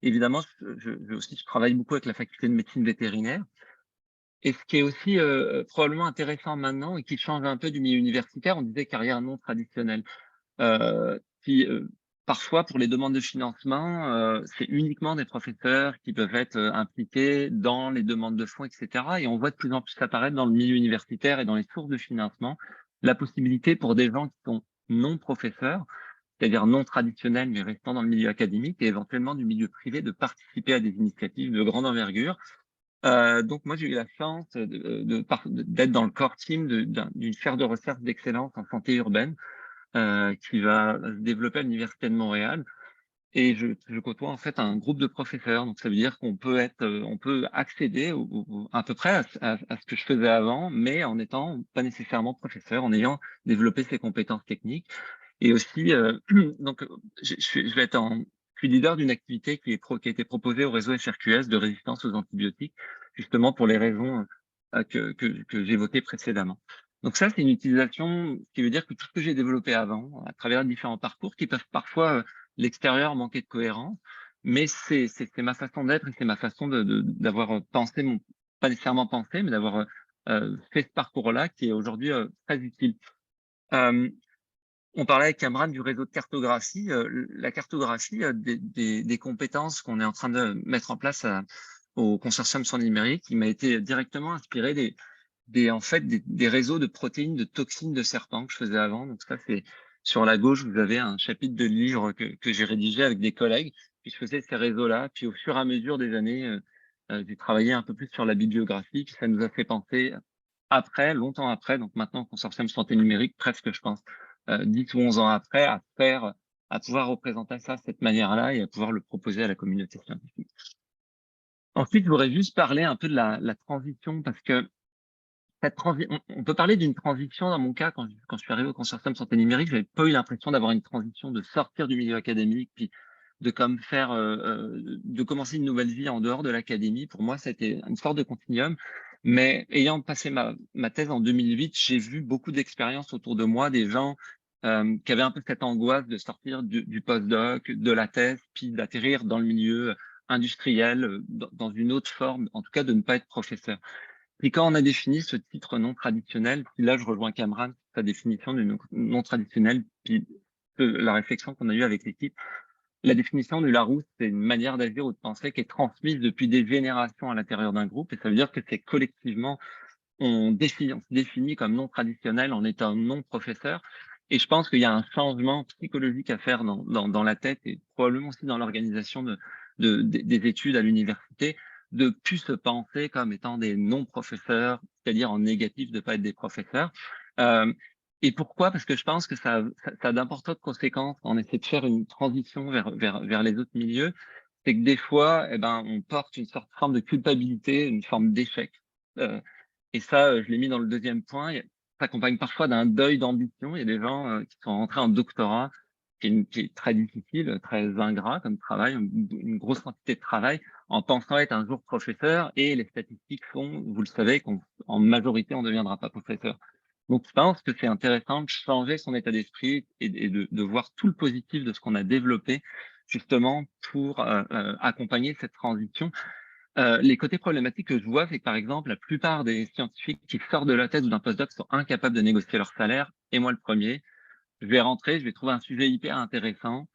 évidemment, je travaille beaucoup avec la faculté de médecine vétérinaire. Et ce qui est aussi probablement intéressant maintenant et qui change un peu du milieu universitaire, on disait carrière non traditionnelle. Qui parfois pour les demandes de financement, c'est uniquement des professeurs qui peuvent être impliqués dans les demandes de fonds, etc. Et on voit de plus en plus apparaître dans le milieu universitaire et dans les sources de financement la possibilité pour des gens qui sont non professeurs, c'est-à-dire non traditionnels mais restant dans le milieu académique et éventuellement du milieu privé, de participer à des initiatives de grande envergure. Donc moi, j'ai eu la chance d'être dans le core team d'une chaire de recherche d'excellence en santé urbaine qui va se développer à l'Université de Montréal. Et je côtoie en fait un groupe de professeurs. Donc ça veut dire qu'on peut on peut accéder à peu près à ce que je faisais avant, mais en étant pas nécessairement professeur, en ayant développé ses compétences techniques. Et aussi, donc je vais être je suis leader d'une activité qui a été proposée au réseau FRQS de résistance aux antibiotiques, justement pour les raisons que j'évoquais précédemment. Donc ça, c'est une utilisation qui veut dire que tout ce que j'ai développé avant, à travers différents parcours, qui peuvent parfois, l'extérieur manquer de cohérence, mais c'est ma façon d'être et c'est ma façon d'avoir pensé, pas nécessairement pensé, mais d'avoir fait ce parcours-là qui est aujourd'hui très utile. On parlait avec Cameron du réseau de cartographie. La cartographie des compétences qu'on est en train de mettre en place au consortium santé numérique, il m'a été directement inspiré en fait, des réseaux de protéines, de toxines de serpents que je faisais avant. Donc ça, c'est sur la gauche, vous avez un chapitre de livre que j'ai rédigé avec des collègues. Puis je faisais ces réseaux-là. Puis au fur et à mesure des années, j'ai travaillé un peu plus sur la bibliographie. Puis ça nous a fait penser après, longtemps après, donc maintenant au consortium santé numérique, presque, je pense, 10 ou 11 ans après, à pouvoir représenter ça de cette manière-là et à pouvoir le proposer à la communauté scientifique. Ensuite, je voudrais juste parler un peu de la transition, parce que on peut parler d'une transition. Dans mon cas, quand je suis arrivé au consortium santé numérique, j'avais pas eu l'impression d'avoir une transition, de sortir du milieu académique, puis de de commencer une nouvelle vie en dehors de l'académie. Pour moi, c'était une sorte de continuum. Mais ayant passé ma thèse en 2008, j'ai vu beaucoup d'expériences autour de moi, des gens qui avaient un peu cette angoisse de sortir du postdoc, de la thèse, puis d'atterrir dans le milieu industriel, dans une autre forme, en tout cas de ne pas être professeur. Et quand on a défini ce titre non traditionnel, puis là je rejoins Cameron, sa définition du non traditionnel, puis la réflexion qu'on a eue avec l'équipe, la définition du Larousse, c'est une manière d'agir ou de penser qui est transmise depuis des générations à l'intérieur d'un groupe, et ça veut dire que c'est collectivement, on se définit comme non traditionnel en étant non professeur, et je pense qu'il y a un changement psychologique à faire dans la tête et probablement aussi dans l'organisation des études à l'université, de plus se penser comme étant des non-professeurs, c'est-à-dire en négatif de pas être des professeurs. Et pourquoi? Parce que je pense que ça a d'importantes conséquences quand on essaie de faire une transition vers les autres milieux. C'est que des fois, eh ben, on porte une sorte de forme de culpabilité, une forme d'échec. Et ça, je l'ai mis dans le deuxième point. Ça s'accompagne parfois d'un deuil d'ambition. Il y a des gens qui sont rentrés en doctorat, qui est très difficile, très ingrat comme travail, une grosse quantité de travail, en pensant être un jour professeur. Et les statistiques font, vous le savez, qu'en majorité, on ne deviendra pas professeur. Donc, je pense que c'est intéressant de changer son état d'esprit et de voir tout le positif de ce qu'on a développé, justement, pour accompagner cette transition. Les côtés problématiques que je vois, c'est que, par exemple, la plupart des scientifiques qui sortent de la thèse ou d'un postdoc sont incapables de négocier leur salaire, et moi le premier. Je vais rentrer, je vais trouver un sujet hyper intéressant,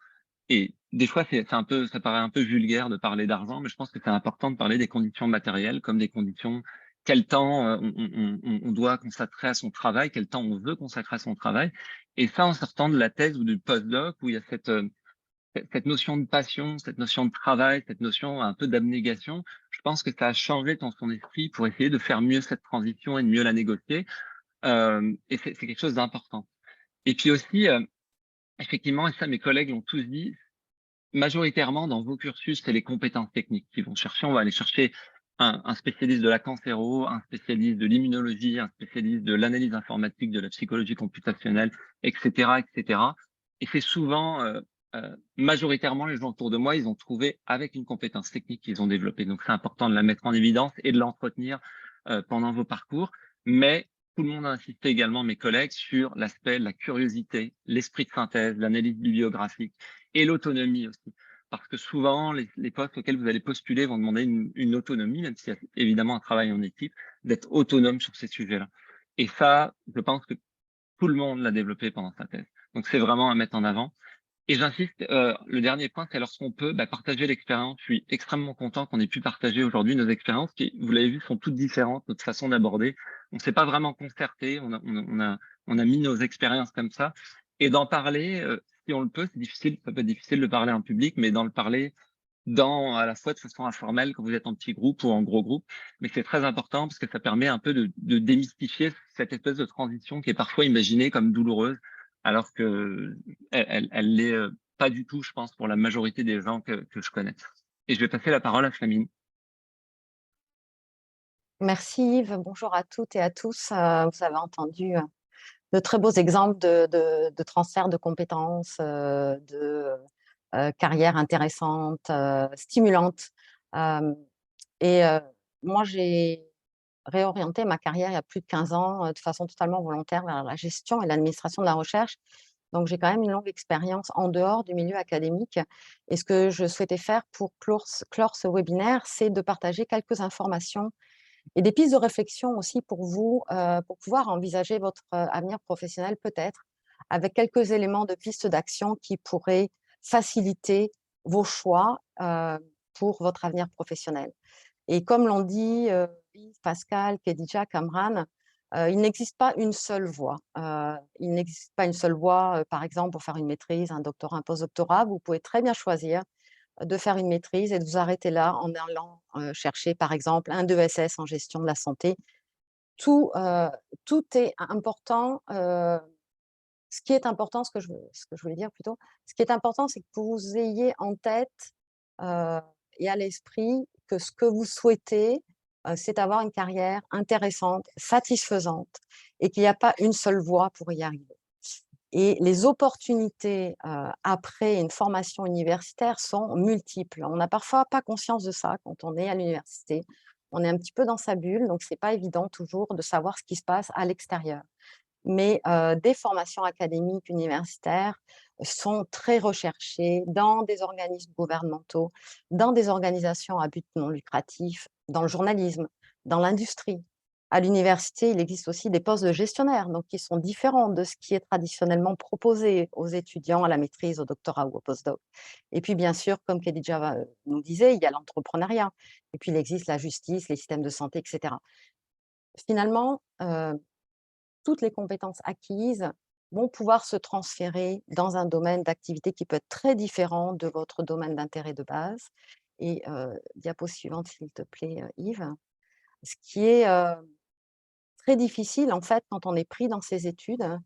et des fois, ça paraît un peu vulgaire de parler d'argent, mais je pense que c'est important de parler des conditions matérielles, comme des conditions, quel temps on doit consacrer à son travail, quel temps on veut consacrer à son travail, et ça en sortant de la thèse ou du postdoc, où il y a cette notion de passion, cette notion de travail, cette notion un peu d'abnégation. Je pense que ça a changé dans son esprit pour essayer de faire mieux cette transition et de mieux la négocier. Et c'est quelque chose d'important. Et puis aussi, effectivement, et ça mes collègues l'ont tous dit, majoritairement dans vos cursus, c'est les compétences techniques qui vont chercher. On va aller chercher un spécialiste de la cancéro, un spécialiste de l'immunologie, un spécialiste de l'analyse informatique, de la psychologie computationnelle, etc., etc. Et c'est souvent, majoritairement, les gens autour de moi, ils ont trouvé avec une compétence technique qu'ils ont développée. Donc, c'est important de la mettre en évidence et de l'entretenir pendant vos parcours. Mais tout le monde a insisté également, mes collègues, sur l'aspect, la curiosité, l'esprit de synthèse, l'analyse bibliographique et l'autonomie aussi. parce que souvent, les postes auxquels vous allez postuler vont demander une autonomie, même s'il y a évidemment un travail en équipe, d'être autonome sur ces sujets-là. Et ça, je pense que tout le monde l'a développé pendant sa thèse. Donc, c'est vraiment à mettre en avant. Et j'insiste, le dernier point, c'est lorsqu'on peut partager l'expérience. Je suis extrêmement content qu'on ait pu partager aujourd'hui nos expériences qui, vous l'avez vu, sont toutes différentes, notre façon d'aborder. On ne s'est pas vraiment concerté, on a mis nos expériences comme ça. Et d'en parler, si on le peut, c'est difficile, ça peut être difficile de parler en public, mais d'en parler à la fois de façon informelle quand vous êtes en petit groupe ou en gros groupe, mais c'est très important parce que ça permet un peu de démystifier cette espèce de transition qui est parfois imaginée comme douloureuse, alors que elle l'est pas du tout, je pense, pour la majorité des gens que je connais. Et je vais passer la parole à Flamine. Merci Yves, bonjour à toutes et à tous. Vous avez entendu de très beaux exemples de transfert de compétences, de carrières intéressantes, stimulantes. Et moi, j'ai réorienté ma carrière il y a plus de 15 ans de façon totalement volontaire vers la gestion et l'administration de la recherche. Donc, j'ai quand même une longue expérience en dehors du milieu académique. Et ce que je souhaitais faire pour clore ce webinaire, c'est de partager quelques informations et des pistes de réflexion aussi pour vous, pour pouvoir envisager votre avenir professionnel peut-être, avec quelques éléments de pistes d'action qui pourraient faciliter vos choix pour votre avenir professionnel. Et comme l'ont dit Yves, Pascal, Khadija, Kamran, il n'existe pas une seule voie. Il n'existe pas une seule voie, par exemple, pour faire une maîtrise, un doctorat, un postdoctorat. Vous pouvez très bien choisir de faire une maîtrise et de vous arrêter là en allant chercher, par exemple, un 2SS en gestion de la santé. Tout est important. Ce qui est important, ce que je voulais dire plutôt, ce qui est important, c'est que vous ayez en tête et à l'esprit que ce que vous souhaitez, c'est avoir une carrière intéressante, satisfaisante, et qu'il n'y a pas une seule voie pour y arriver. Et les opportunités après une formation universitaire sont multiples. On n'a parfois pas conscience de ça quand on est à l'université. On est un petit peu dans sa bulle, donc ce n'est pas évident toujours de savoir ce qui se passe à l'extérieur. Mais des formations académiques universitaires sont très recherchées dans des organismes gouvernementaux, dans des organisations à but non lucratif, dans le journalisme, dans l'industrie. À l'université, il existe aussi des postes de gestionnaire, donc qui sont différents de ce qui est traditionnellement proposé aux étudiants à la maîtrise, au doctorat ou au postdoc. Et puis, bien sûr, comme Khadija nous disait, il y a l'entrepreneuriat. Et puis, il existe la justice, les systèmes de santé, etc. Finalement, toutes les compétences acquises vont pouvoir se transférer dans un domaine d'activité qui peut être très différent de votre domaine d'intérêt de base. Et diapo suivante, s'il te plaît, Yves. Ce qui est très difficile, en fait, quand on est pris dans ces études,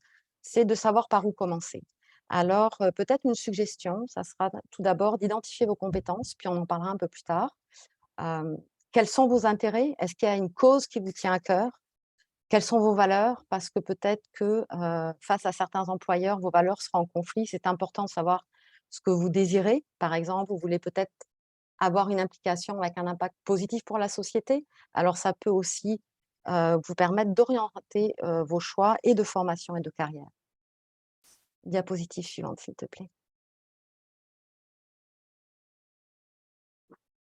c'est de savoir par où commencer. Alors, peut-être une suggestion, ça sera tout d'abord d'identifier vos compétences, puis on en parlera un peu plus tard. Quels sont vos intérêts? Est-ce qu'il y a une cause qui vous tient à cœur? Quelles sont vos valeurs? Parce que peut-être que face à certains employeurs, vos valeurs seront en conflit. C'est important de savoir ce que vous désirez. Par exemple, vous voulez peut-être avoir une implication avec un impact positif pour la société. Alors, ça peut aussi vous permettre d'orienter vos choix et de formation et de carrière. Diapositive suivante, s'il te plaît.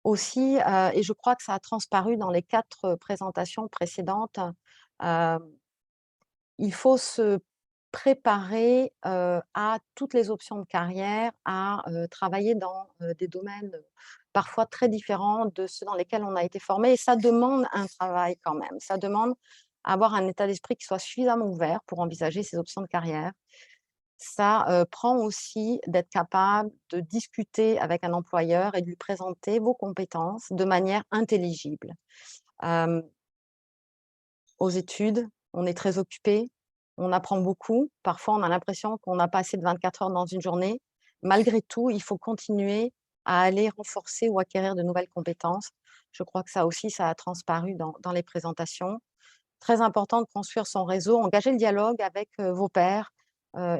Aussi, et je crois que ça a transparu dans les 4 présentations précédentes, il faut se préparer à toutes les options de carrière, à travailler dans des domaines parfois très différents de ceux dans lesquels on a été formé. Et ça demande un travail quand même. Ça demande avoir un état d'esprit qui soit suffisamment ouvert pour envisager ces options de carrière. Ça prend aussi d'être capable de discuter avec un employeur et de lui présenter vos compétences de manière intelligible. Aux études, on est très occupé, on apprend beaucoup. Parfois, on a l'impression qu'on n'a pas assez de 24 heures dans une journée. Malgré tout, il faut continuer à aller renforcer ou acquérir de nouvelles compétences. Je crois que ça aussi, ça a transparu dans les présentations. Très important de construire son réseau, engager le dialogue avec vos pairs,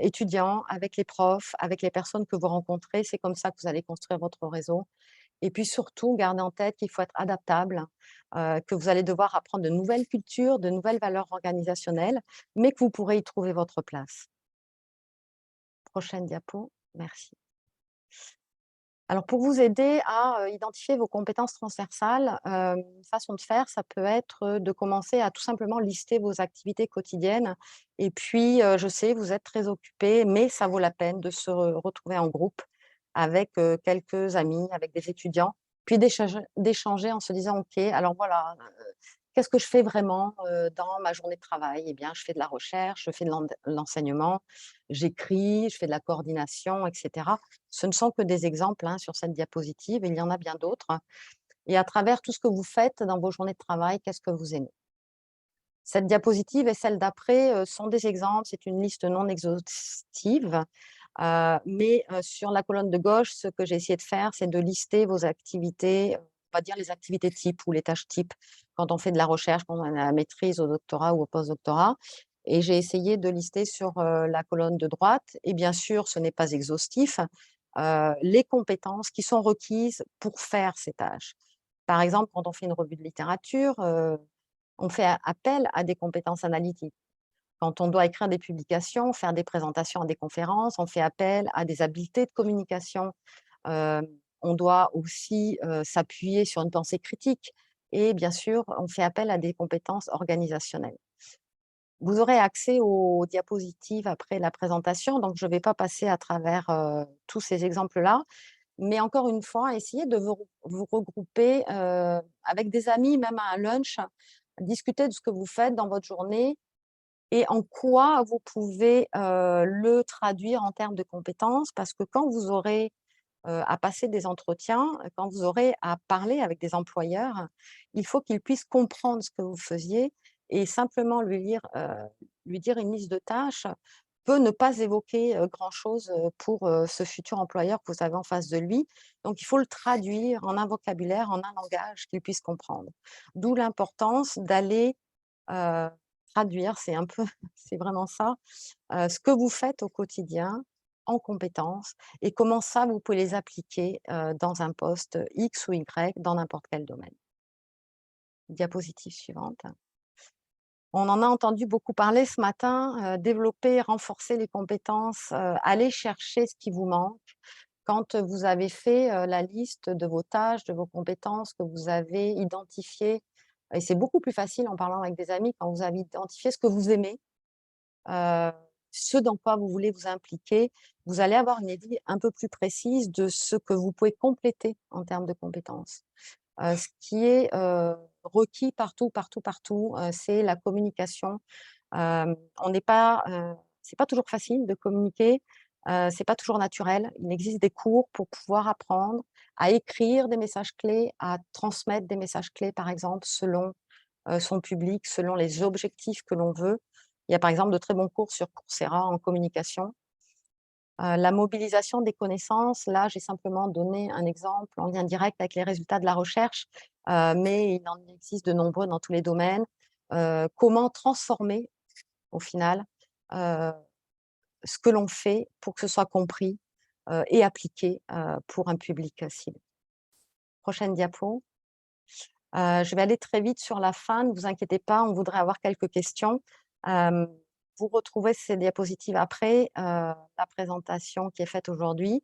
étudiants, avec les profs, avec les personnes que vous rencontrez. C'est comme ça que vous allez construire votre réseau. Et puis surtout, gardez en tête qu'il faut être adaptable, que vous allez devoir apprendre de nouvelles cultures, de nouvelles valeurs organisationnelles, mais que vous pourrez y trouver votre place. Prochaine diapo, merci. Alors, pour vous aider à identifier vos compétences transversales, une façon de faire, ça peut être de commencer à tout simplement lister vos activités quotidiennes. Et puis, je sais, vous êtes très occupés, mais ça vaut la peine de se retrouver en groupe avec quelques amis, avec des étudiants, puis d'échanger en se disant, OK, alors voilà, qu'est-ce que je fais vraiment dans ma journée de travail? Eh bien, je fais de la recherche, je fais de l'enseignement, j'écris, je fais de la coordination, etc. Ce ne sont que des exemples hein, sur cette diapositive, il y en a bien d'autres. Et à travers tout ce que vous faites dans vos journées de travail, qu'est-ce que vous aimez? Cette diapositive et celle d'après sont des exemples, c'est une liste non exhaustive, mais sur la colonne de gauche, ce que j'ai essayé de faire, c'est de lister vos activités, on va dire les activités types ou les tâches types quand on fait de la recherche, quand on est à la maîtrise, au doctorat ou au post-doctorat. Et j'ai essayé de lister sur la colonne de droite, et bien sûr, ce n'est pas exhaustif, les compétences qui sont requises pour faire ces tâches. Par exemple, quand on fait une revue de littérature, on fait appel à des compétences analytiques. Quand on doit écrire des publications, faire des présentations à des conférences, on fait appel à des habiletés de communication. Heu, on doit aussi, s'appuyer sur une pensée critique et bien sûr, on fait appel à des compétences organisationnelles. Vous aurez accès aux diapositives après la présentation, donc je ne vais pas passer à travers, tous ces exemples-là. Mais encore une fois, essayez de vous regrouper, avec des amis, même à un lunch, discuter de ce que vous faites dans votre journée et en quoi vous pouvez, le traduire en termes de compétences. Parce que quand vous aurez, à passer des entretiens, quand vous aurez à parler avec des employeurs, il faut qu'ils puissent comprendre ce que vous faisiez et simplement lui dire une liste de tâches peut ne pas évoquer, grand-chose, pour, ce futur employeur que vous avez en face de lui. Donc il faut le traduire en un vocabulaire, en un langage qu'il puisse comprendre. D'où l'importance d'aller, heu, traduire, c'est un peu c'est vraiment ça, ce que vous faites au quotidien en compétences et comment ça, vous pouvez les appliquer, dans un poste X ou Y dans n'importe quel domaine. Diapositive suivante. On en a entendu beaucoup parler ce matin, développer, renforcer les compétences, aller chercher ce qui vous manque. Quand vous avez fait, la liste de vos tâches, de vos compétences que vous avez identifiées et c'est beaucoup plus facile en parlant avec des amis quand vous avez identifié ce que vous aimez, heu, ce dans quoi vous voulez vous impliquer, vous allez avoir une idée un peu plus précise de ce que vous pouvez compléter en termes de compétences. Ce qui est, requis partout, partout, partout, c'est la communication. On n'est pas, c'est pas toujours facile de communiquer, c'est pas toujours naturel. Il existe des cours pour pouvoir apprendre à écrire des messages clés, à transmettre des messages clés, par exemple, selon, son public, selon les objectifs que l'on veut. Il y a, par exemple, de très bons cours sur Coursera en communication. La mobilisation des connaissances, là, j'ai simplement donné un exemple en lien direct avec les résultats de la recherche, mais il en existe de nombreux dans tous les domaines. Comment transformer au final, heu, ce que l'on fait pour que ce soit compris, et appliqué, pour un public, cible. Prochaine diapo. Je vais aller très vite sur la fin, ne vous inquiétez pas, on voudrait avoir quelques questions. Hem, vous retrouvez ces diapositives après, la présentation qui est faite aujourd'hui.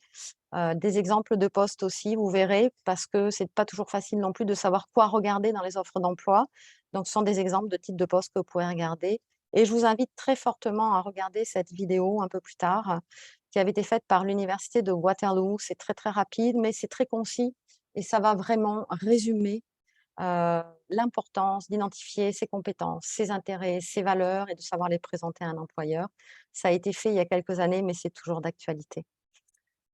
Des exemples de postes aussi, vous verrez, parce que c'est pas toujours facile non plus de savoir quoi regarder dans les offres d'emploi. Donc ce sont des exemples de types de postes que vous pouvez regarder et je vous invite très fortement à regarder cette vidéo un peu plus tard, qui avait été faite par l'université de Waterloo. C'est très, très rapide, mais c'est très concis et ça va vraiment résumer l'importance d'identifier ses compétences, ses intérêts, ses valeurs et de savoir les présenter à un employeur. Ça a été fait il y a quelques années, mais c'est toujours d'actualité.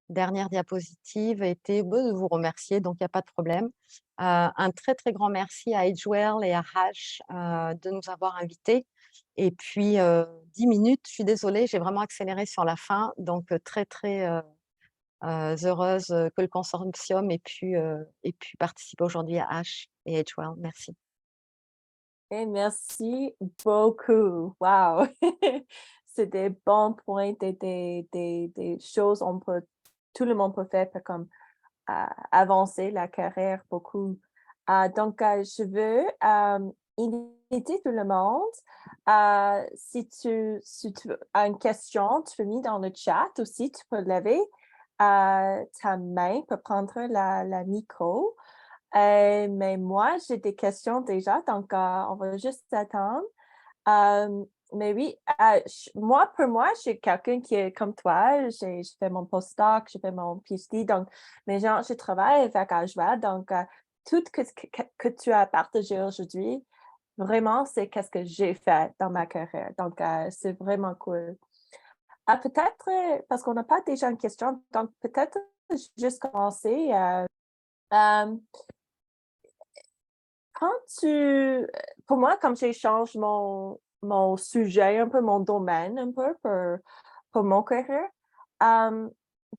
Dernière diapositive était, de vous remercier, donc il y a pas de problème. Un très, très grand merci à Edgewell et à Hash, de nous avoir invités et puis, 10 minutes, je suis désolée, j'ai vraiment accéléré sur la fin, donc très, très, heureuse, que le consortium ait pu participer aujourd'hui à Hash et Edgewell. Merci. Et merci beaucoup. Wow! C'est des bons points, des choses tout le monde peut faire pour comme avancer la carrière beaucoup. Donc, je veux inviter tout le monde. Si tu as une question, tu peux mettre dans le chat aussi, tu peux lever. ta main pour prendre la micro. Mais moi, j'ai des questions déjà, donc on va juste attendre. Mais oui, pour moi, je suis quelqu'un qui est comme toi. J'ai fait mon postdoc, j'ai fait mon PhD, donc, mais genre, je travaille avec Ajwa, donc tout que tu as partagé aujourd'hui, vraiment, c'est qu'est-ce que j'ai fait dans ma carrière. Donc, c'est vraiment cool. Peut-être, parce qu'on n'a pas déjà une question, donc peut-être juste commencer. Pour moi, comme j'échange mon sujet, un peu mon domaine, un peu pour mon carrière,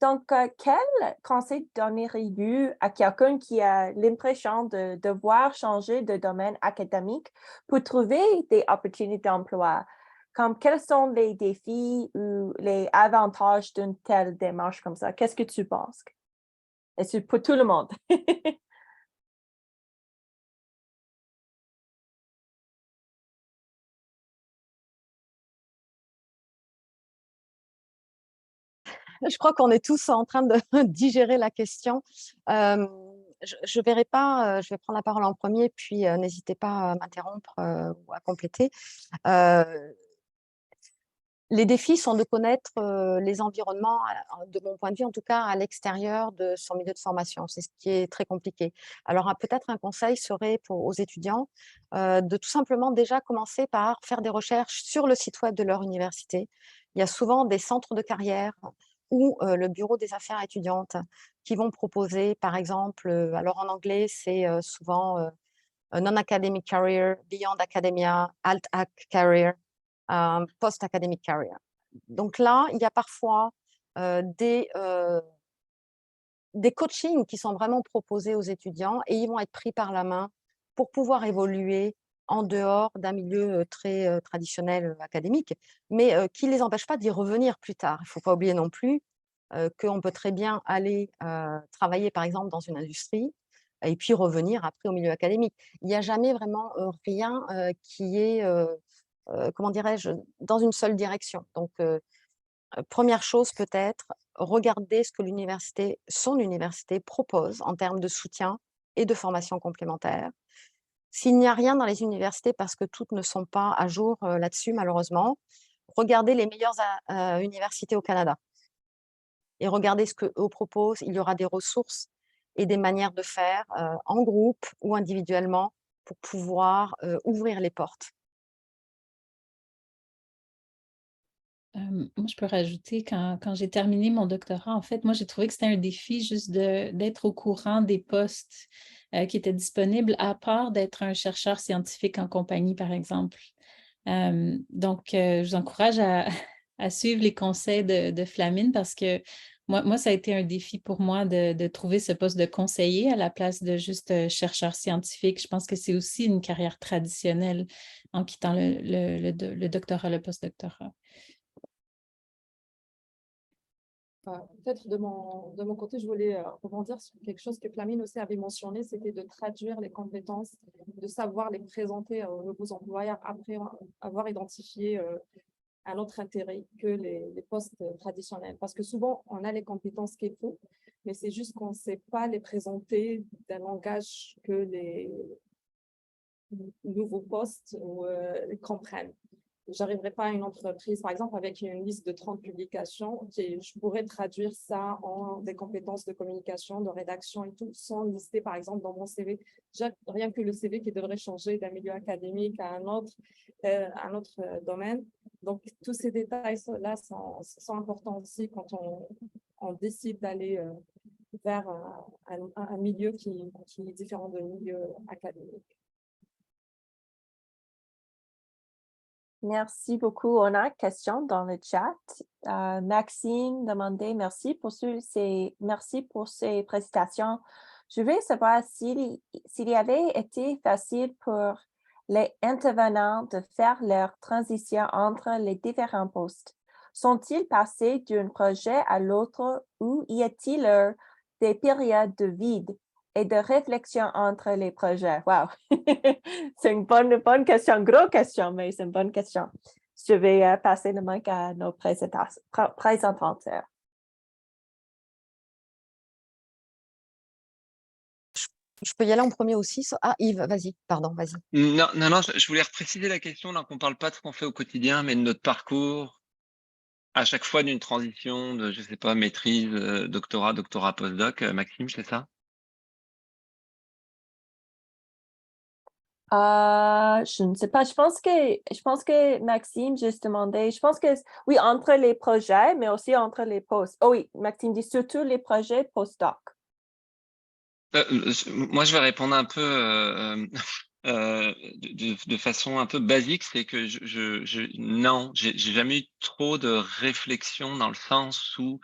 donc, quel conseil donneriez-vous à quelqu'un qui a l'impression de devoir changer de domaine académique pour trouver des opportunités d'emploi? Comme quels sont les défis ou les avantages d'une telle démarche comme ça? Qu'est-ce que tu penses? Et c'est pour tout le monde. Je crois qu'on est tous en train de digérer la question. Je verrai pas, je vais prendre la parole en premier, puis n'hésitez pas à m'interrompre ou à compléter. Les défis sont de connaître les environnements, de mon point de vue en tout cas, à l'extérieur de son milieu de formation. C'est ce qui est très compliqué. Alors peut-être un conseil serait aux étudiants de tout simplement déjà commencer par faire des recherches sur le site web de leur université. Il y a souvent des centres de carrière ou le bureau des affaires étudiantes qui vont proposer, par exemple, alors en anglais, c'est souvent non-academic career, beyond academia, alt-ac career, post-academic career. Donc là, il y a parfois des coachings qui sont vraiment proposés aux étudiants et ils vont être pris par la main pour pouvoir évoluer en dehors d'un milieu très traditionnel académique, mais qui ne les empêche pas d'y revenir plus tard. Il ne faut pas oublier non plus qu'on peut très bien aller travailler, par exemple, dans une industrie et puis revenir après au milieu académique. Il n'y a jamais vraiment rien qui est, comment dirais-je, dans une seule direction. Donc, première chose peut-être, regarder ce que son université propose en termes de soutien et de formation complémentaire. S'il n'y a rien dans les universités, parce que toutes ne sont pas à jour là-dessus malheureusement, regardez les meilleures universités au Canada et regardez ce qu'eux proposent. Il y aura des ressources et des manières de faire en groupe ou individuellement pour pouvoir ouvrir les portes. Moi, je peux rajouter, quand j'ai terminé mon doctorat, en fait, moi, j'ai trouvé que c'était un défi juste d'être au courant des postes qui étaient disponibles, à part d'être un chercheur scientifique en compagnie, par exemple. Donc, je vous encourage à suivre les conseils de Flamine parce que moi, ça a été un défi pour moi de trouver ce poste de conseiller à la place de juste chercheur scientifique. Je pense que c'est aussi une carrière traditionnelle en quittant le doctorat, le postdoctorat. Peut-être de mon côté, je voulais rebondir sur quelque chose que Flamine aussi avait mentionné, c'était de traduire les compétences, de savoir les présenter aux nouveaux employeurs après avoir identifié un autre intérêt que les postes traditionnels. Parce que souvent, on a les compétences qu'il faut, mais c'est juste qu'on ne sait pas les présenter d'un langage que les nouveaux postes comprennent. J'arriverai pas à une entreprise, par exemple, avec une liste de 30 publications, je pourrais traduire ça en des compétences de communication, de rédaction et tout, sans lister, par exemple, dans mon CV. Rien que le CV qui devrait changer d'un milieu académique à un autre domaine. Donc, tous ces détails-là sont importants aussi quand on décide d'aller vers un milieu qui est différent de milieu académique. Merci beaucoup. On a une question dans le chat. Maxime demandait merci pour ces présentations. Je veux savoir s'il y avait été facile pour les intervenants de faire leur transition entre les différents postes. Sont-ils passés d'un projet à l'autre ou y a-t-il des périodes de vide et de réflexion entre les projets? Wow! C'est une bonne question, grosse question, mais c'est une bonne question. Je vais passer le mic à nos présentateurs. Je peux y aller en premier aussi. Ah, Yves, vas-y, pardon, vas-y. Non, je voulais repréciser la question, là, qu'on parle pas de ce qu'on fait au quotidien, mais de notre parcours, à chaque fois d'une transition de, je sais pas, maîtrise, doctorat, postdoc. Maxime, c'est ça? Je ne sais pas. Je pense que Maxime juste demandé. Je pense que oui, entre les projets, mais aussi entre les postes. Oh oui, Maxime dit surtout les projets postdoc. Moi, je vais répondre un peu de façon un peu basique, c'est que non, j'ai jamais eu trop de réflexion dans le sens où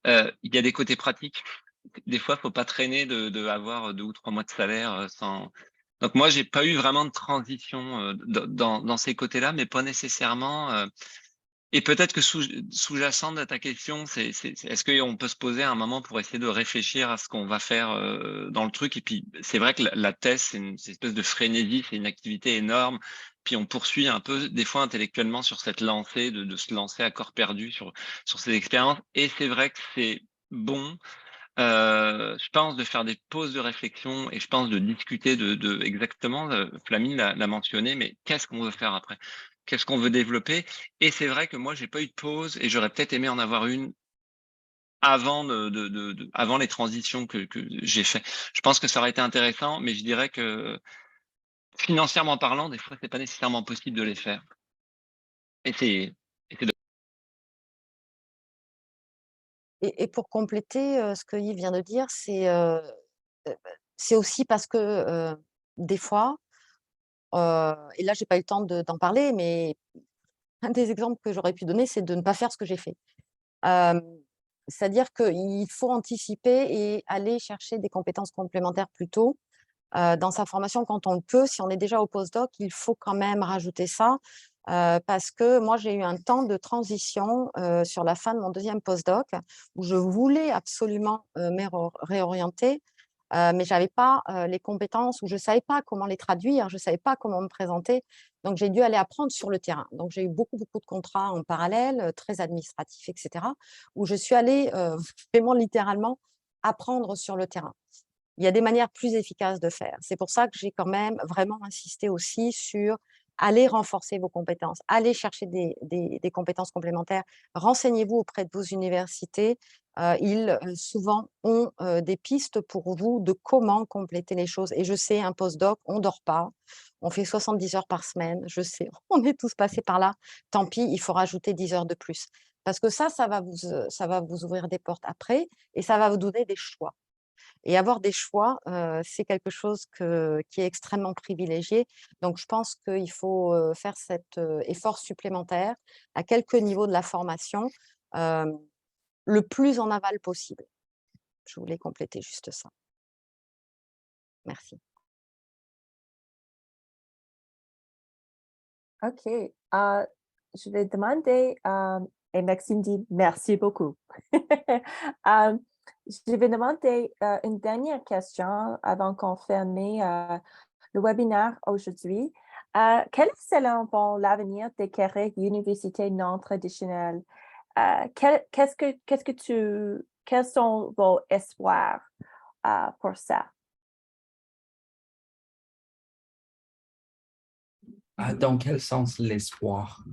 il y a des côtés pratiques. Des fois, faut pas traîner de avoir 2 ou 3 mois de salaire sans. Donc moi, j'ai pas eu vraiment de transition dans ces côtés-là, mais pas nécessairement. Et peut-être que sous-jacente à ta question, est-ce qu'on peut se poser un moment pour essayer de réfléchir à ce qu'on va faire dans le truc? Et puis, c'est vrai que la thèse, c'est une espèce de frénésie, c'est une activité énorme. Puis on poursuit un peu, des fois intellectuellement, sur cette lancée, de se lancer à corps perdu sur ces expériences. Et c'est vrai que c'est bon, je pense, de faire des pauses de réflexion et je pense de discuter de exactement, Flamine l'a mentionné, mais qu'est-ce qu'on veut faire après? Qu'est-ce qu'on veut développer? Et c'est vrai que moi, j'ai pas eu de pause et j'aurais peut-être aimé en avoir une avant avant les transitions que j'ai fait. Je pense que ça aurait été intéressant, mais je dirais que financièrement parlant, des fois, c'est pas nécessairement possible de les faire. Et c'est Et pour compléter ce que Yves vient de dire, c'est aussi parce que des fois, et là, j'ai pas eu le temps d'en parler, mais un des exemples que j'aurais pu donner, c'est de ne pas faire ce que j'ai fait. Hem, C'est-à-dire qu'il faut anticiper et aller chercher des compétences complémentaires plus tôt, dans sa formation quand on le peut. Si on est déjà au postdoc, il faut quand même rajouter ça, parce que moi, j'ai eu un temps de transition, sur la fin de mon 2e postdoc où je voulais absolument, réorienter, mais j'avais pas, les compétences ou je savais pas comment les traduire, je savais pas comment me présenter. Donc j'ai dû aller apprendre sur le terrain. Donc j'ai eu beaucoup de contrats en parallèle, très administratifs et cetera, où je suis allée, vraiment littéralement apprendre sur le terrain. Il y a des manières plus efficaces de faire. C'est pour ça que j'ai quand même vraiment insisté aussi sur aller renforcer vos compétences, aller chercher des compétences complémentaires. Renseignez-vous auprès de vos universités. Ils, souvent ont, des pistes pour vous de comment compléter les choses et je sais, un postdoc, on ne dort pas, on fait 70 heures par semaine, je sais, on est tous passés par là. Tant pis, il faut rajouter 10 heures de plus parce que ça ça va vous ouvrir des portes après et ça va vous donner des choix. Et avoir des choix, c'est quelque chose qui est extrêmement privilégié. Donc je pense qu'il faut, faire cet, effort supplémentaire à quelques niveaux de la formation, hem, le plus en aval possible. Je voulais compléter juste ça. Merci. OK. Je vais demander, et Maxime dit merci beaucoup. Euh, je vais demander une dernière question avant qu'on ferme le webinaire aujourd'hui. Quel est selon l'avenir des carrières universitaires non traditionnelles? Quels sont vos espoirs pour ça? Dans quel sens l'espoir?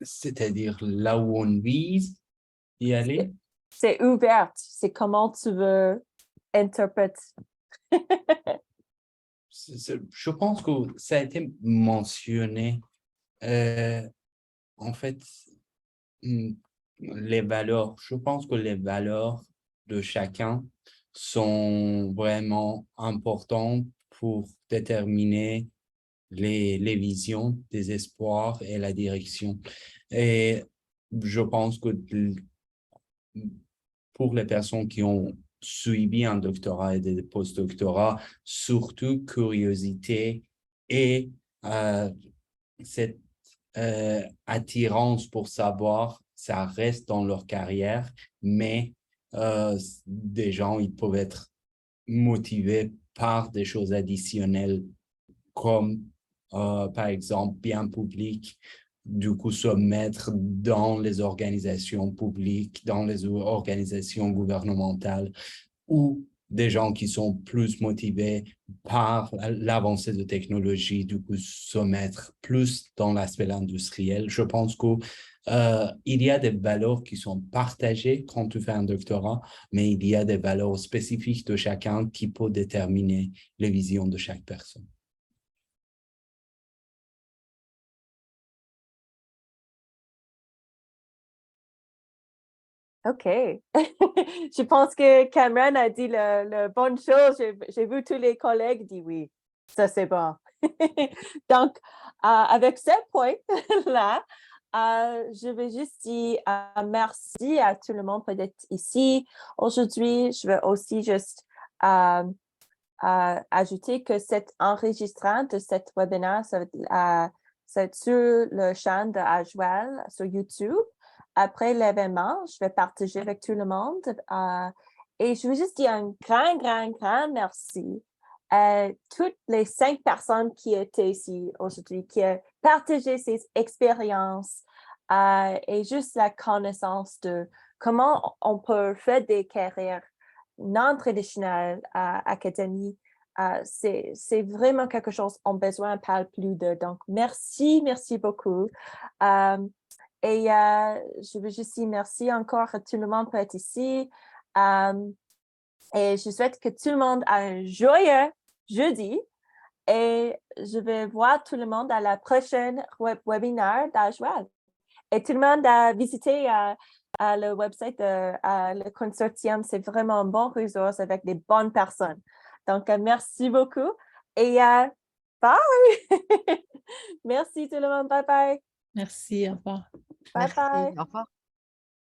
C'est-à-dire là où on vise y aller? C'est ouvert. C'est comment tu veux interpréter. Je pense que ça a été mentionné. En fait, les valeurs, je pense que les valeurs de chacun sont vraiment importantes pour déterminer les visions, des espoirs et la direction. Et je pense que pour les personnes qui ont suivi un doctorat et des postdoctorats, surtout curiosité et cette attirance pour savoir, ça reste dans leur carrière, mais des gens, ils peuvent être motivés par des choses additionnelles comme par exemple bien public, du coup se mettre dans les organisations publiques, dans les organisations gouvernementales ou des gens qui sont plus motivés par l'avancée de technologie, du coup, se mettre plus dans l'aspect industriel. Je pense qu'il y a des valeurs qui sont partagées quand tu fais un doctorat, mais il y a des valeurs spécifiques de chacun qui peuvent déterminer les visions de chaque personne. OK. Je pense que Cameron a dit la bonne chose. J'ai vu tous les collègues dire oui, ça c'est bon. Donc, avec ce point-là, je vais juste dire merci à tout le monde d'être ici. Aujourd'hui, je veux aussi juste ajouter que cet enregistrement de cet webinaire, ça va être sur le chaîne de Ajoel sur YouTube. Après l'événement, je vais partager avec tout le monde. Et je veux juste dire un grand merci à toutes les 5 personnes qui étaient ici aujourd'hui, qui ont partagé ces expériences et juste la connaissance de comment on peut faire des carrières non traditionnelles à l'académie. C'est vraiment quelque chose qu'on a besoin, parle plus de. Donc, merci beaucoup. Et je veux juste dire merci encore à tout le monde pour être ici. Et je souhaite que tout le monde a un joyeux jeudi. Et je vais voir tout le monde à la prochaine webinaire d'Ajoel. Et tout le monde a visité le website le consortium. C'est vraiment un bon ressource avec des bonnes personnes. Donc, merci beaucoup. Et bye! Merci tout le monde. Bye bye. Merci, au revoir. Bye Merci, bye. au revoir.